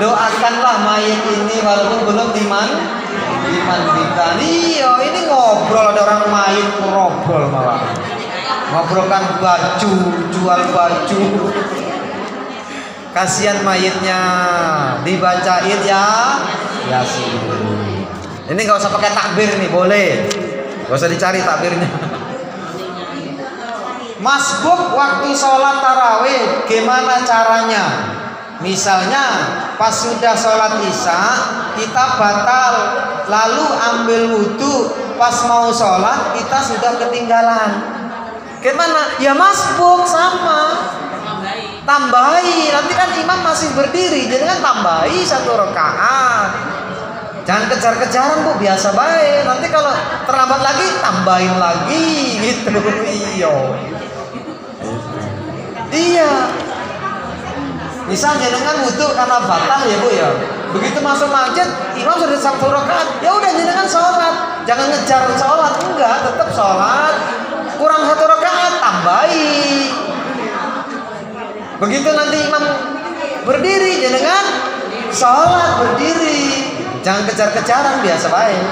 Doakanlah mayit ini walaupun belum dimandikan. Iya, ini ngobrol, ada orang mayit ngobrol malah. Ngobrolkan baju, jual baju. Kasihan mayitnya, dibacain ya Yasin. Ini nggak usah pakai takbir nih, boleh. Nggak usah dicari takbirnya. Masbuk waktu sholat tarawih, gimana caranya? Misalnya pas sudah sholat isya kita batal, lalu ambil wudhu, pas mau sholat kita sudah ketinggalan. Gimana? Ya masbuk sama. Tambahi, nanti kan imam masih berdiri, jadi kan tambahi 1 rakaat. Jangan kejar-kejaran Bu, biasa baik. Nanti kalau terlambat lagi tambahin lagi gitu. Iya. Misalnya dengan wudhu karena batal ya Bu ya. Begitu masuk masjid, imam sudah 1 rakaat, ya udah jenengan sholat. Jangan ngejar sholat, enggak, tetap sholat. Kurang 1 rakaat, tambahi. Begitu nanti imam berdiri, jenengan sholat berdiri. Jangan kejar-kejaran, biasa baik.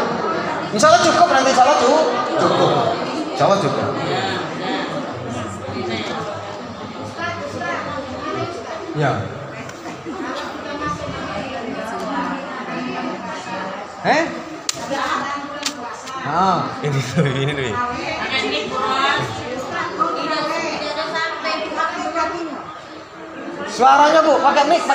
Insya Allah cukup, nanti insya Allah cukup. Insya Allah cukup. Ya. Ini dulu. Suaranya Bu, pakai mic.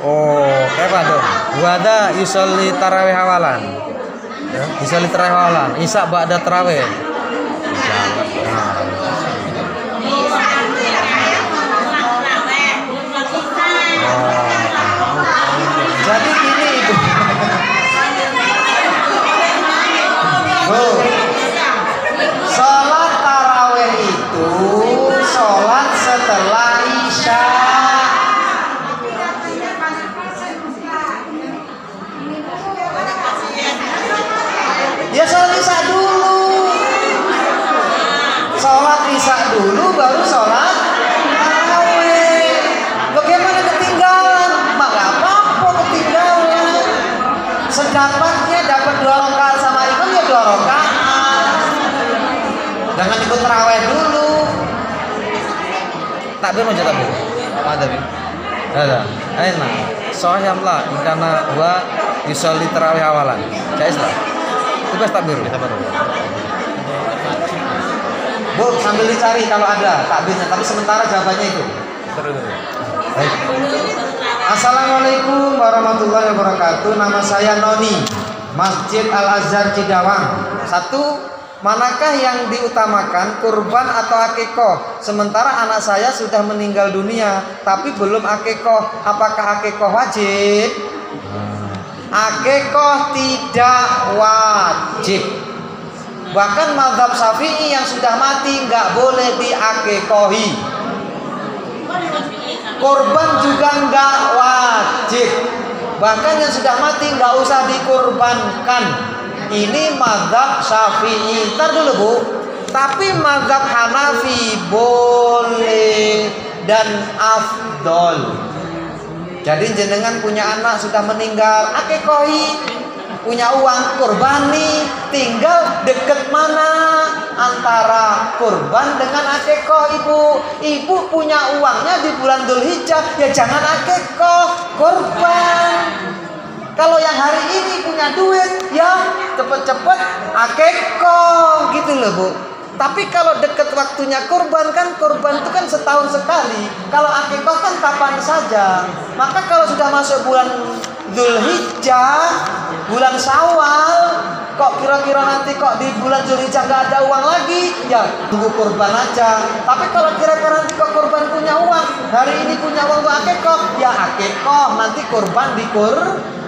Oh, kayak apa tuh? Wada yusolli tarawih awalan. Ya, yusolli tarawih awalan. Isya ba'da tarawih. Jadi gini Ibu. Sholat tarawih itu sholat setelah isya. Ya sholat isya dulu. Sholat isya dulu baru sholat tarawih. Bagaimana ketinggalan? Maka apa ketinggalan? Sedapatnya dapat 2 rakaat sama imam ya 2 rakaat. Jangan ikut tarawih dulu. Takbir mau takbir. Ada bi. Ada. Enak. Soalnya lah karena wa yusolli tarawih awalan. Jais lah. Coba takbir. Bu, sambil dicari kalau ada takbirnya, tapi sementara jawabannya itu. Baik. Assalamualaikum warahmatullahi wabarakatuh. Nama saya Noni, Masjid Al-Azhar Cidawang. 1. Manakah yang diutamakan, kurban atau akikoh? Sementara anak saya sudah meninggal dunia, tapi belum akikoh. Apakah akikoh wajib? Akikoh tidak wajib. Bahkan mazhab Syafi'i yang sudah mati nggak boleh diakikohi. Kurban juga nggak wajib. Bahkan yang sudah mati nggak usah dikurbankan. Ini mazhab Syafi'i. Ntar dulu Bu. Tapi mazhab Hanafi boleh dan afdol. Jadi jenengan punya anak sudah meninggal, akikohi. Punya uang kurbani, tinggal deket mana antara kurban dengan akikoh Ibu. Ibu punya uangnya di bulan Dzulhijjah, ya jangan akikoh, kurban. punya duit, ya cepet-cepet akekah gitu loh Bu. Tapi kalau deket waktunya kurban kan, kurban itu kan setahun sekali. Kalau akekah kan kapan saja. Maka kalau sudah masuk bulan Dzulhijjah, bulan Syawal, kok kira-kira nanti kok di bulan Dzulhijjah nggak ada uang lagi, ya tunggu kurban aja. Tapi kalau kira-kira nanti kok kurban punya uang, hari ini punya uang untuk akekah, ya akekah, nanti kurban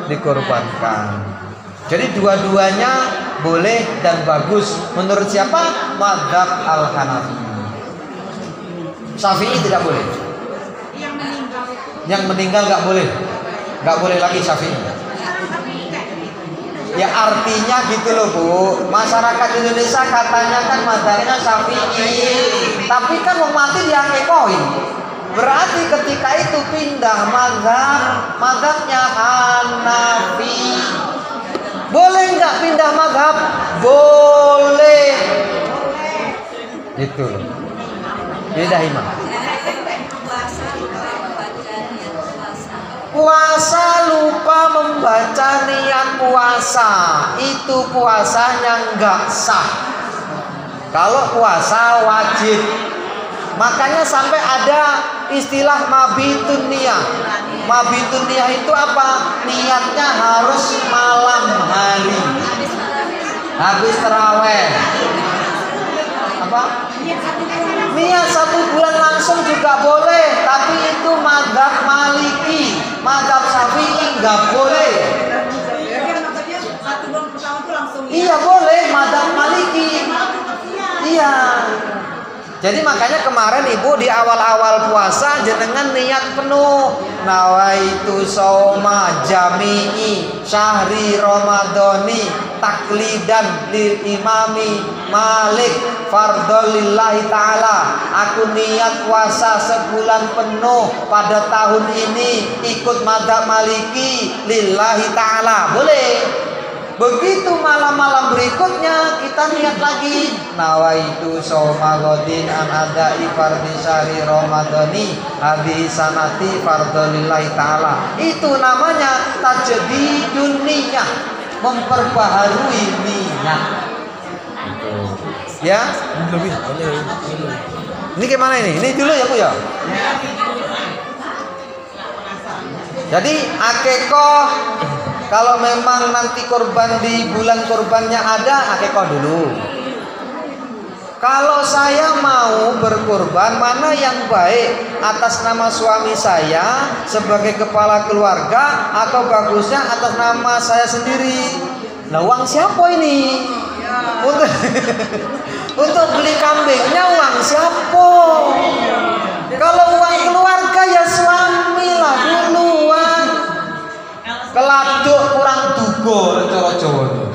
dikurbankan. Jadi dua-duanya boleh dan bagus. Menurut siapa? Madzhab Al-Hanafi. Syafi'i tidak boleh. Yang meninggal nggak boleh. Nggak boleh lagi Syafi'i. Ya artinya gitu loh Bu. Masyarakat Indonesia katanya kan madzhabnya Syafi'i, tapi kan mau mati diakekahin. Berarti ketika itu pindah madzhabnya Hanafi. Boleh nggak pindah mazhab? Boleh. Gitu loh. Beda imam. Puasa lupa membaca niat puasa, itu puasanya nggak sah. Kalau puasa wajib. Makanya sampai ada istilah mabitun niyah. Mabitun niyah itu apa? Niatnya harus malam hari, habis taraweh. Apa? Niat 1 bulan langsung juga boleh, tapi itu mazhab Maliki. Mazhab Syafi'i nggak boleh. Iya boleh, mazhab Maliki. Iya. Jadi makanya kemarin Ibu di awal-awal puasa jenengan niat penuh. Nawaitu shauma jami'i syahri ramadhani taklidan lil imami Malik fardholillahi ta'ala. Aku niat puasa sebulan penuh pada tahun ini ikut madzhab Maliki lillahi ta'ala. Boleh. Begitu malam-malam berikutnya kita niat lagi. Nawaitu shauma ghadin an adai fardhi syahri ramadhani hadhihi sanati fardholillahi ta'ala. Itu namanya tajdidun niyah, memperbaharui niat. Ya? Ini gimana ini? Ini dulu ya Bu ya. Jadi akekah kalau memang nanti korban di bulan korbannya ada, akekah dulu. Kalau saya mau berkorban, mana yang baik? Atas nama suami saya sebagai kepala keluarga, atau bagusnya atas nama saya sendiri? Nah, uang siapa ini? Untuk beli kambingnya uang siapa? Kalau uang keluarga ya suami lah duluan. Keladuk kurang dugo coro-coro.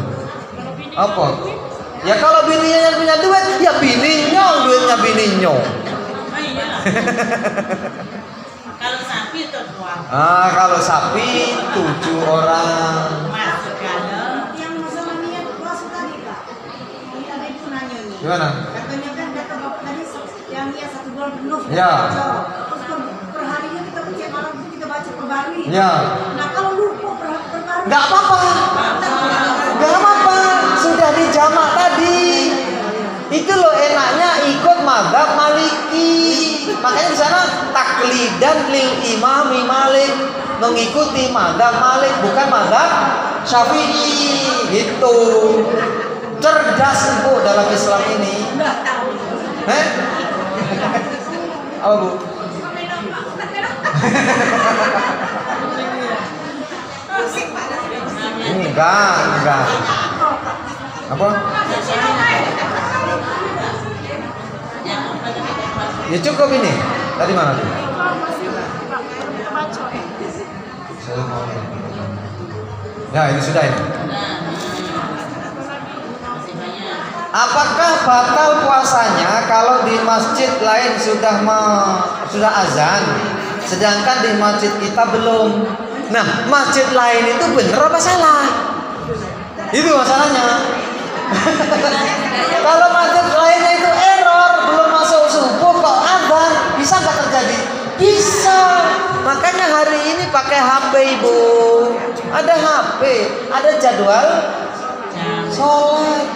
Apa? Ya kalau bininya yang punya duit, ya bininya, duitnya bininya. Kalau sapi itu dua. Kalau sapi 7 orang. Masuk kalau yang masalah niat puasa tadi Kak, ada ibu nanya nih. Gimana? Katanya kan kata bapak tadi yang niat 1 bulan penuh. Ya. Terus per harinya kita tiap malam kita baca perbarui. Ya. Nah kalau lupa perbarui. Nggak apa-apa. Nggak apa-apa. Sudah dijamak tadi. Itu loh enaknya ikut madzhab Maliki. Makanya di sana taklidan lil imami Malik, mengikuti madzhab Malik bukan madzhab Syafi'i. Gitu. Cerdas Bu dalam Islam ini. Apa Bu? Enggak. Apa? Ya cukup ini. Tadi mana tuh? Saya mau. Ya ini sudah ini. Apakah batal puasanya kalau di masjid lain sudah azan, sedangkan di masjid kita belum? Nah, masjid lain itu benar apa salah? Itu masalahnya. Kalau masjid lainnya itu error, belum masuk subuh kok azan, bisa nggak terjadi? Bisa. Makanya hari ini pakai HP Ibu. ada HP, ada jadwal sholat.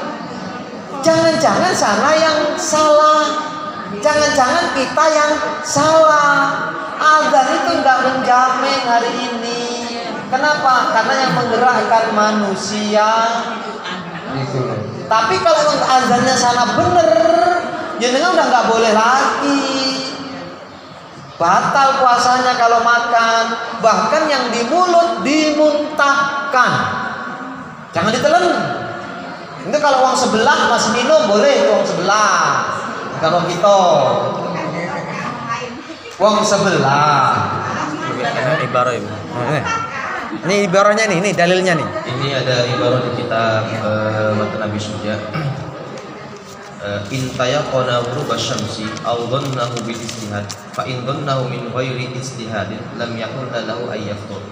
Jangan-jangan sana yang salah, jangan-jangan kita yang salah. Azan itu nggak menjamin hari ini. Kenapa? Karena yang menggerakkan manusia itu. Tapi kalau azannya sana bener, jenengan udah nggak boleh lagi. Batal puasanya kalau makan. Bahkan yang di mulut dimuntahkan. Jangan ditelan. Itu kalau uang sebelah masih minum boleh uang sebelah. Kalau kita uang sebelah. Ibarat ibu. Ini ibaratnya nih, ini dalilnya nih. Ini ada ibarat di kitab Matan Nabi Suja. In tayaqana ghuruba syamsi aw dhannahu bil ijtihad fa in dhannahu min ghairi ijtihadin lam yakun lahu ay yaftur.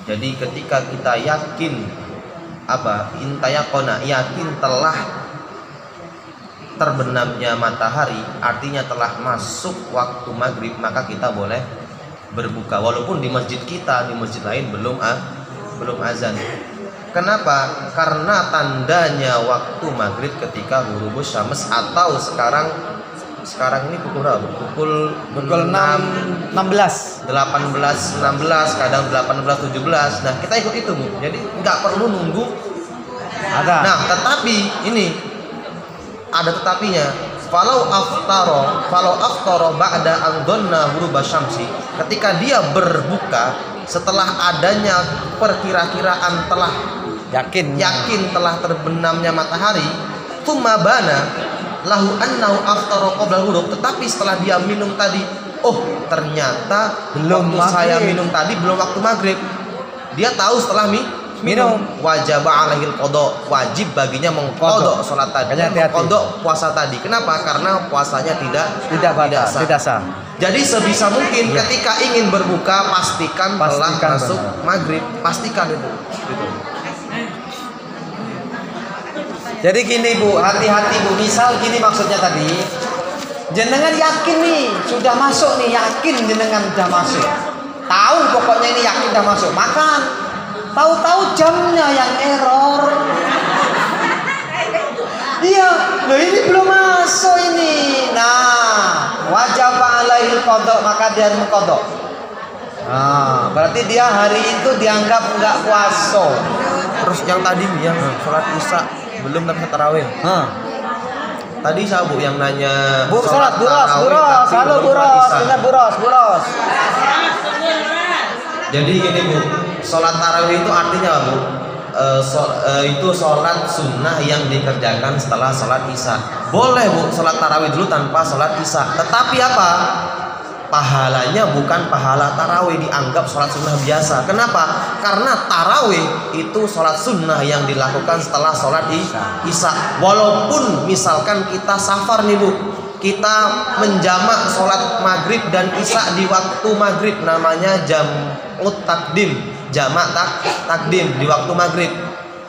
Jadi ketika kita yakin in tayaqana, yakin telah terbenamnya matahari, artinya telah masuk waktu maghrib, maka kita boleh berbuka walaupun di masjid kita, di masjid lain belum azan. Kenapa? Karena tandanya waktu maghrib ketika ghurubus syams, atau sekarang ini pukul berapa? Pukul 18, 16, kadang 18:17. Nah, kita ikut itu, Bu. Jadi nggak perlu nunggu. Ada. Nah, tetapi ini ada tetapinya. Falau aftara ba'da an dhanna ghurubas syamsi, ketika dia berbuka setelah adanya perkira-kiraan telah yakin telah terbenamnya matahari, tsumma bana lahu annahu aftara qabla ghurub, tetapi setelah dia minum tadi, oh ternyata waktu saya minum tadi belum waktu maghrib, dia tahu setelah minum, wajib alaihil qada, wajib baginya mengqadha salat tadi, mengqadha puasa tadi. Kenapa? Karena puasanya tidak sah. Jadi sebisa mungkin ketika ingin berbuka pastikan telah masuk maghrib, pastikan itu. Gitu. Jadi gini Bu, hati-hati Bu. Misal gini maksudnya tadi, jenengan yakin nih sudah masuk nih, yakin jenengan sudah masuk. Tahu pokoknya ini yakin sudah masuk, makan. Tahu-tahu jamnya yang error. Iya, loh ini belum masuk ini. Nah, wajib alaihil qada, maka dia mengqadha. Nah, berarti dia hari itu dianggap enggak puasa. Terus yang tadi yang sholat isya belum tarawih. Tadi saya Bu yang nanya. Bu, sholat buros. Halo buros, ini buros. Jadi gini Bu, sholat tarawih itu artinya Bu, itu sholat sunnah yang dikerjakan setelah sholat isya. Boleh Bu sholat tarawih dulu tanpa sholat isya, tetapi apa? Pahalanya bukan pahala tarawih, dianggap sholat sunnah biasa. Kenapa? Karena tarawih itu sholat sunnah yang dilakukan setelah sholat isya. Walaupun misalkan kita safar nih Bu, kita menjamak sholat maghrib dan isya di waktu maghrib, namanya jam'ut takdim, jamak takdim di waktu maghrib.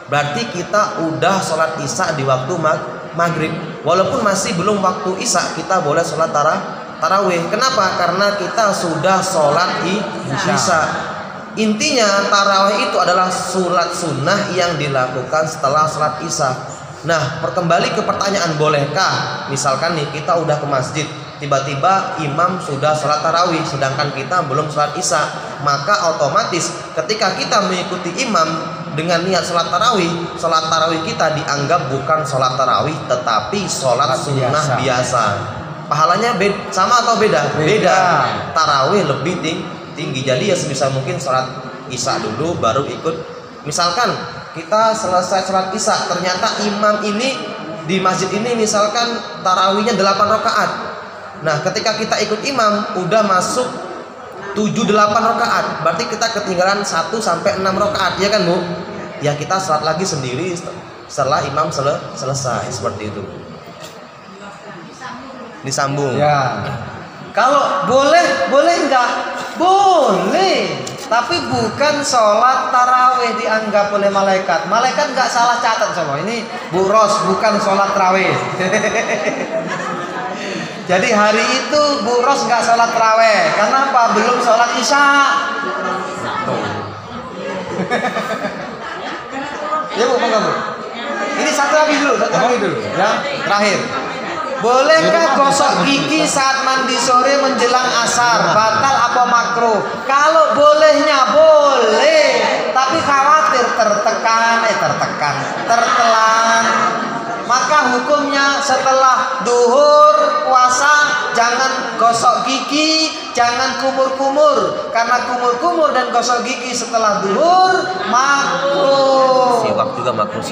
Berarti kita udah sholat isya di waktu maghrib. Walaupun masih belum waktu isya, kita boleh sholat tarawih. Kenapa? Karena kita sudah sholat isya. Intinya tarawih itu adalah sholat sunnah yang dilakukan setelah sholat isya. Nah, kembali ke pertanyaan, bolehkah misalkan nih kita udah ke masjid, tiba-tiba imam sudah sholat tarawih sedangkan kita belum sholat isya, maka otomatis ketika kita mengikuti imam dengan niat sholat tarawih kita dianggap bukan sholat tarawih tetapi sholat sunnah biasa. Pahalanya sama atau beda? Tarawih lebih tinggi. Jadi ya sebisa mungkin sholat isya dulu baru ikut. Misalkan kita selesai sholat isya, ternyata imam ini di masjid ini misalkan tarawihnya 8 rakaat. Nah, ketika kita ikut imam udah masuk 7-8 rakaat, berarti kita ketinggalan 1 sampai 6 rakaat, ya kan Bu? Ya kita sholat lagi sendiri setelah imam selesai, seperti itu. Disambung. Ya. Kalau boleh enggak? Boleh. Tapi bukan sholat tarawih dianggap oleh malaikat. Malaikat nggak salah catat sama ini Bu Ros, bukan sholat tarawih. Jadi hari itu Bu Ros nggak sholat tarawih. Kenapa? Belum sholat isya. Ya Bu, monggo Bu. Ini satu lagi dulu ya. Terakhir. Bolehkah gosok gigi saat mandi sore menjelang asar? Batal apa makruh? Kalau bolehnya boleh, tapi khawatir tertelan. Maka hukumnya setelah duhur puasa jangan gosok gigi, jangan kumur-kumur. Karena kumur-kumur dan gosok gigi setelah duhur makruh. Siwak juga makruh,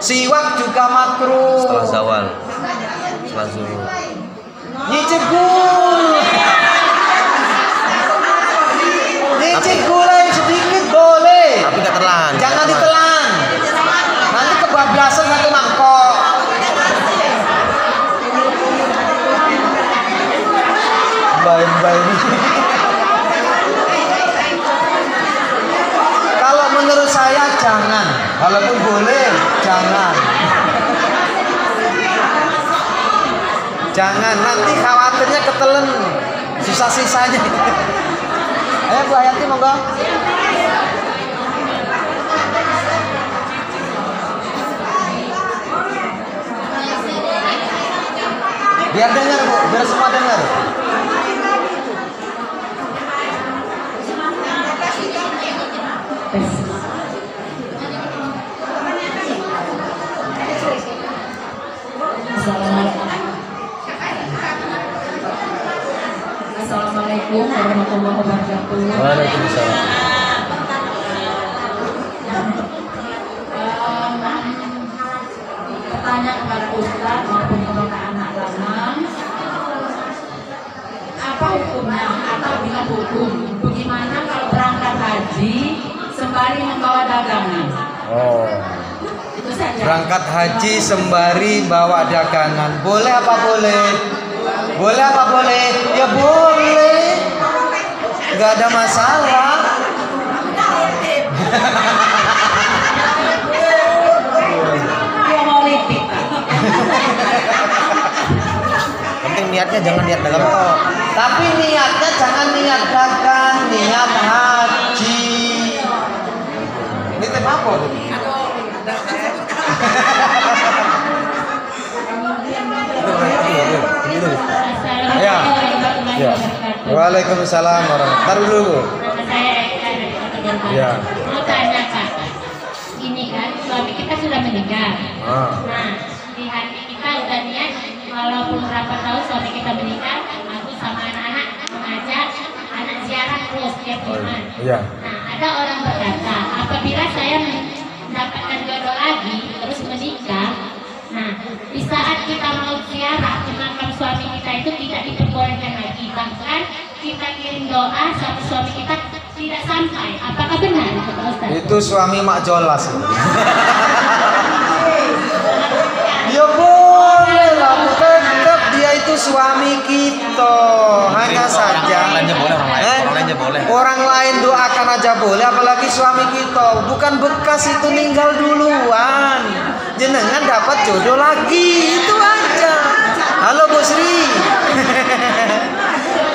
Siwak juga makruh. Setelah zawal. Setelah zuhur. Nyicip gula yang sedikit boleh. Tapi nggak telan. Jangan ditelan. Nanti kebablasan satu mangkok. Baik. Kalau menurut saya jangan. Walaupun boleh, jangan. Jangan, nanti khawatirnya ketelen. Susah sisanya. Ayo Bu Hayati monggo. Biar dengar Bu, biar semua dengar. Assalamualaikum warahmatullahi wabarakatuh. Waalaikumsalam. Bertanya kepada Ustaz maupun kepada anak lama, apa hukumnya atau bila hukum? Bagaimana kalau berangkat haji sembari membawa dagangan? Oh. Itu saja. Berangkat haji sembari bawa dagangan. Boleh apa boleh? Boleh apa boleh? Ya boleh. Gak ada masalah. Penting niatnya jangan niat dagang toh. Tapi niatnya jangan niat dagang, niat haji. Ini tip apa? Ya. Ya. Waalaikumsalam warahmatullahi wabarakatuh. Taruh dulu Bu. Ya. Mau tanya Kak, ini kan suami kita sudah meninggal. Nah, di hati kita udah niat walaupun berapa tahun suami kita meninggal, aku sama anak-anak mengajak anak ziarah terus tiap bulan. Iya. Nah, ada orang berkata, apabila saya mendapatkan jodoh lagi terus menikah, nah di saat kita mau ziarah ke makam suami kita itu tidak diperbolehkan lagi, bahkan kita kirim doa sama suami kita tidak sampai. Apakah benar itu Pak Ustaz? Itu suami Mak Jolas. Ya boleh lah, tetap dia itu suami kita. Hanya saja Orang lainnya boleh, orang lainnya boleh. orang lain doakan aja boleh, apalagi suami kita. Bukan bekas itu meninggal duluan. Jenengan dapat jodoh lagi, itu aja. Halo Bu Sri.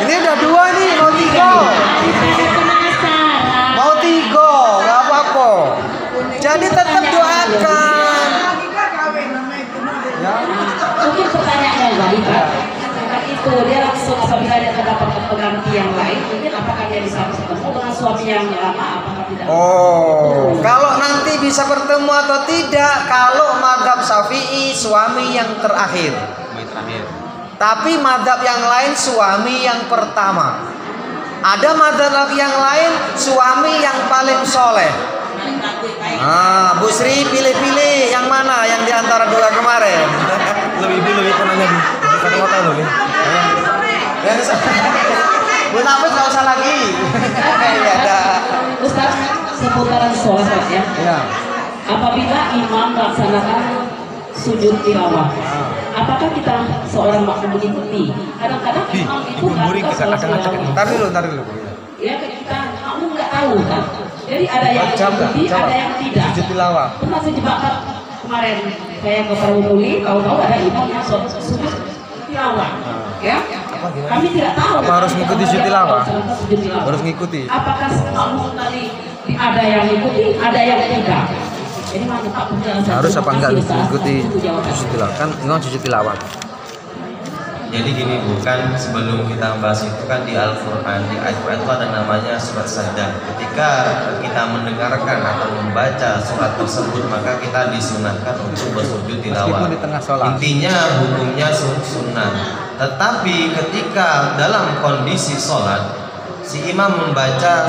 Ini udah 2 nih, mau 3. Mau 3, nggak apa-apa. Jadi tetap doakan. Ya. Mungkin pertanyaan yang baik Pak. Itu dia langsung apabila dia terdapat pengganti yang lain, mungkin apakah dia bisa bertemu dengan suami yang lama? Apakah tidak? Oh, kalau nanti bisa bertemu atau tidak? Kalau madhab Syafi'i suami yang terakhir. Tapi madhab yang lain suami yang pertama. Ada madhab yang lain suami yang paling soleh. Ah, Bu Sri pilih-pilih yang mana yang diantara 2 kemarin. Lebih penanya di kata kota loh nih. Bu Nafis nggak usah lagi. Ya ada. Ustaz, seputaran sholat ya. Ya. Apabila imam melaksanakan sujud tilawah, apakah kita seorang makmum mengikuti? Kadang-kadang imam itu Tar dulu. Ya kita makmum nggak tahu kan. Jadi ada yang mengikuti, ada yang tidak. Sujud tilawah. Pernah sejebak kemarin saya ke Perumuli, tahu-tahu ada imam yang sujud tilawah. Ya. Kami tidak tahu. Apa harus mengikuti sujud tilawah? Sujud tilawah. Harus ngikuti. Apakah makmum tadi ada yang mengikuti, ada yang tidak? Ini mau Pak Putri Harus apa enggak mengikuti Itu jawaban. cuci tilawah? Kan imam cuci tilawah. Jadi gini Bu, kan sebelum kita bahas itu kan di Al-Quran, di ayat-ayat itu ada namanya surat sajdah. Ketika kita mendengarkan atau membaca surat tersebut, maka kita disunahkan untuk bersujud tilawah. Meskipun di tengah sholat. Intinya hukumnya sunnah. Tetapi ketika dalam kondisi sholat, si imam membaca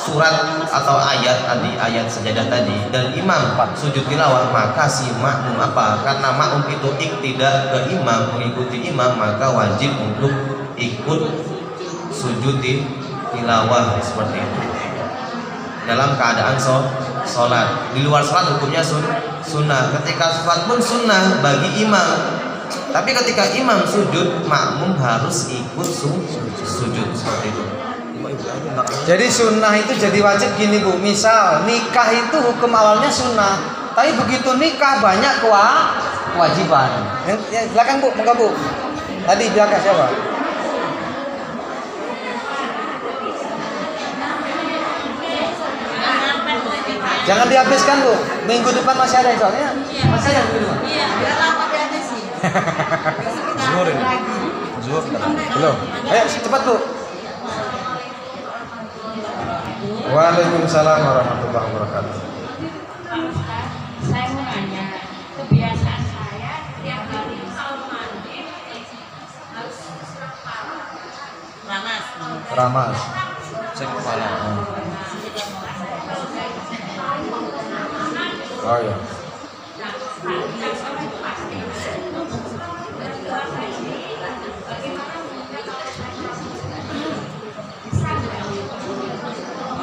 surat atau ayat tadi, ayat sajadah tadi, dan imam sujud tilawah, maka si makmum apa? Karena makmum itu iktidak ke imam, mengikuti imam, maka wajib untuk ikut sujud tilawah seperti itu. Dalam keadaan sholat, di luar sholat hukumnya sunnah. Ketika sholat pun sunnah bagi imam. Tapi ketika imam sujud, makmum harus ikut sujud seperti itu. Jadi sunnah itu jadi wajib gini Bu. Misal nikah itu hukum awalnya sunnah, tapi begitu nikah banyak kewajiban. Ya, silakan Bu, moga Bu. Tadi belakang siapa? Jangan dihabiskan Bu. Minggu depan masih ada soalnya. Masih ada minggu depan. Iya, biar lama habis sih. Zuhur ini. Zuhur belum. Ayo cepat Bu. Waalaikumsalam warahmatullahi wabarakatuh. Pak Ustaz, saya mau nanya, kebiasaan saya tiap hari kalau mandi harus Ramas. Ramas. Cek kepala. Oh ya.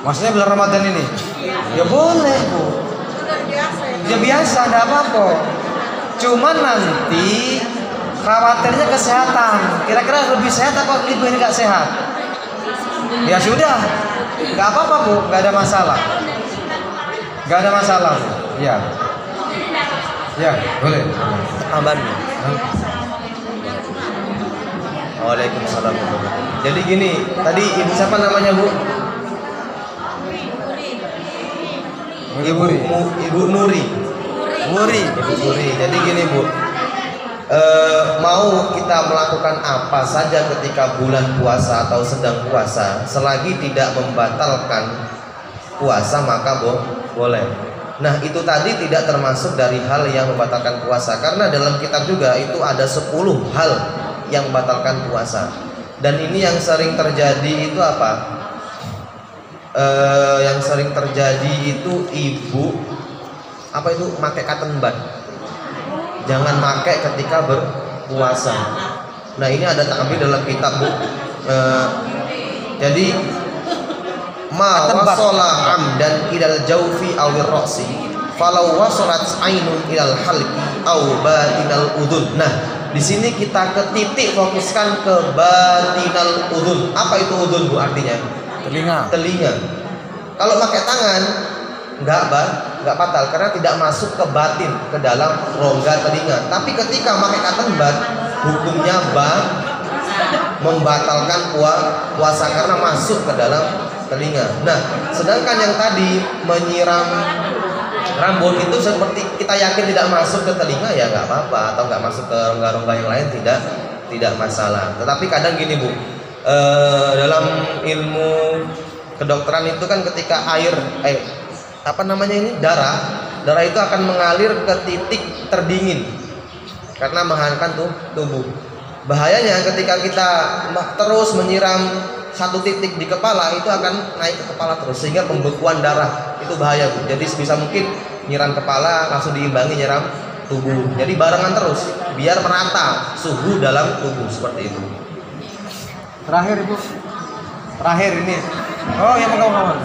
Maksudnya bulan Ramadan ini? Ya boleh Bu. Ya biasa, ada apa-apa. Cuman nanti khawatirnya kesehatan. Kira-kira lebih sehat apa ibu ini nggak sehat? Ya sudah, nggak apa-apa Bu, nggak ada masalah. Nggak ada masalah Bu. Ya. Ya boleh. Tambahannya. Waalaikumsalam. Jadi gini, tadi ibu siapa namanya Bu? Ibu Nuri. Ibu Nuri. Jadi gini Bu, mau kita melakukan apa saja ketika bulan puasa atau sedang puasa, selagi tidak membatalkan puasa maka boleh. Nah itu tadi tidak termasuk dari hal yang membatalkan puasa, karena dalam kitab juga itu ada 10 hal yang membatalkan puasa. Dan ini yang sering terjadi itu apa? Yang sering terjadi itu ibu apa itu pakai cotton bud. Jangan pakai ketika berpuasa. Nah ini ada takbir dalam kitab Bu. Jadi ma wasala amdan ilal jawfi awir roksi falau wasalat ainun ilal halqi aw batinal udhun. Nah di sini kita ke titik fokuskan ke batinal udhun. Apa itu udhun Bu artinya? Telinga. Kalau pakai tangan nggak batal karena tidak masuk ke batin, ke dalam rongga telinga. Tapi ketika pakai cotton bud, hukumnya membatalkan puasa karena masuk ke dalam telinga. Nah, sedangkan yang tadi menyiram rambut itu seperti kita yakin tidak masuk ke telinga ya nggak apa-apa, atau nggak masuk ke rongga-rongga yang lain tidak masalah. Tetapi kadang gini Bu, dalam ilmu kedokteran itu kan ketika darah itu akan mengalir ke titik terdingin karena menghangatkan tubuh. Bahayanya ketika kita terus menyiram satu titik di kepala, itu akan naik ke kepala terus sehingga pembekuan darah itu bahaya Bu. Jadi sebisa mungkin nyiram kepala langsung diimbangi nyiram tubuh. Jadi barengan terus biar merata suhu dalam tubuh seperti itu. Terakhir Ibu. Terakhir ini. Oh ya mau.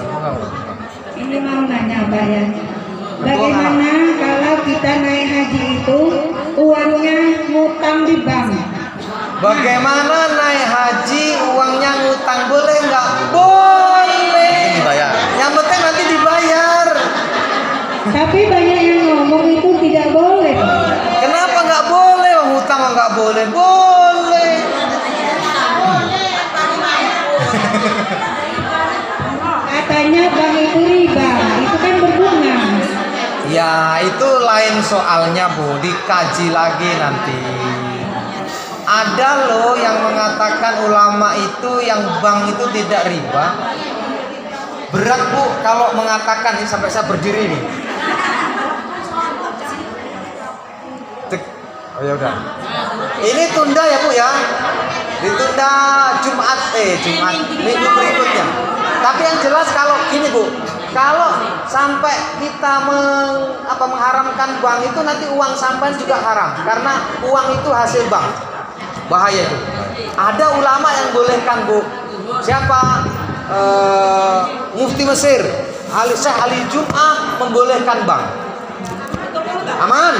Ini mau nanya bayarnya. Bagaimana kalau kita naik haji itu uangnya ngutang di bank? Bagaimana naik haji uangnya ngutang, boleh nggak? Boleh. Dibayar. Yang penting nanti dibayar. Tapi banyak yang ngomong itu tidak boleh. Kenapa nggak boleh? Hutang nggak boleh? Boleh. Katanya bank itu riba, itu kan berbunga. Ya Nah, itu lain soalnya Bu, dikaji lagi nanti. Ada loh yang mengatakan ulama itu yang bank itu tidak riba. Berat Bu kalau mengatakan ini, sampai saya berdiri nih. Oh ya udah. Ini tunda ya Bu ya. Ditunda Jumat minggu berikutnya. Tapi yang jelas kalau gini Bu, kalau sampai kita mengharamkan bank itu nanti uang sampean juga haram karena uang itu hasil bank. Bahaya itu. Ada ulama yang bolehkan Bu. Siapa? Mufti Mesir, Syekh Ali Jum'ah membolehkan bank. Aman.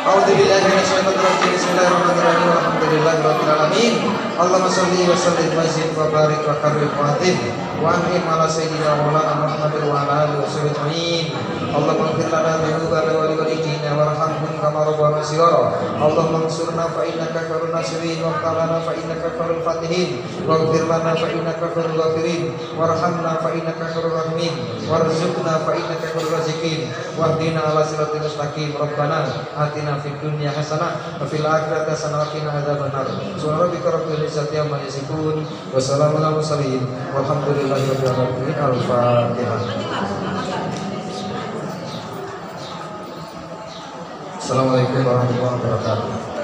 Bismillahirrahmanirrahim. Alhamdulillahirabbil alamin. Allahumma shalli wa sallim wa zid wa barik wa karim wa atim wa an'im ala sayyidina Maulana Muhammad wa ala alihi wa sahbihi. Allahumma ighfir lana dhunubana wa li walidina warhamhum kama rabbana shighara. Allahumma ansurna fa innaka khairun nasirin wa qina fa innaka khairul fatihin waghfir lana fa innaka khairul ghafirin warhamna fa innaka khairur rahimin warzuqna fa innaka khairur raziqin wahdina ala siratal mustaqim. Rabbana atina fid dunya hasanah wa fil akhirati hasanah wa qina adzabannar. Subhana rabbika rabbil izzati amma yasifun wa salamun alal mursalin walhamdulillahi rabbil alamin. Al-Fatihah. Assalamualaikum warahmatullahi wabarakatuh.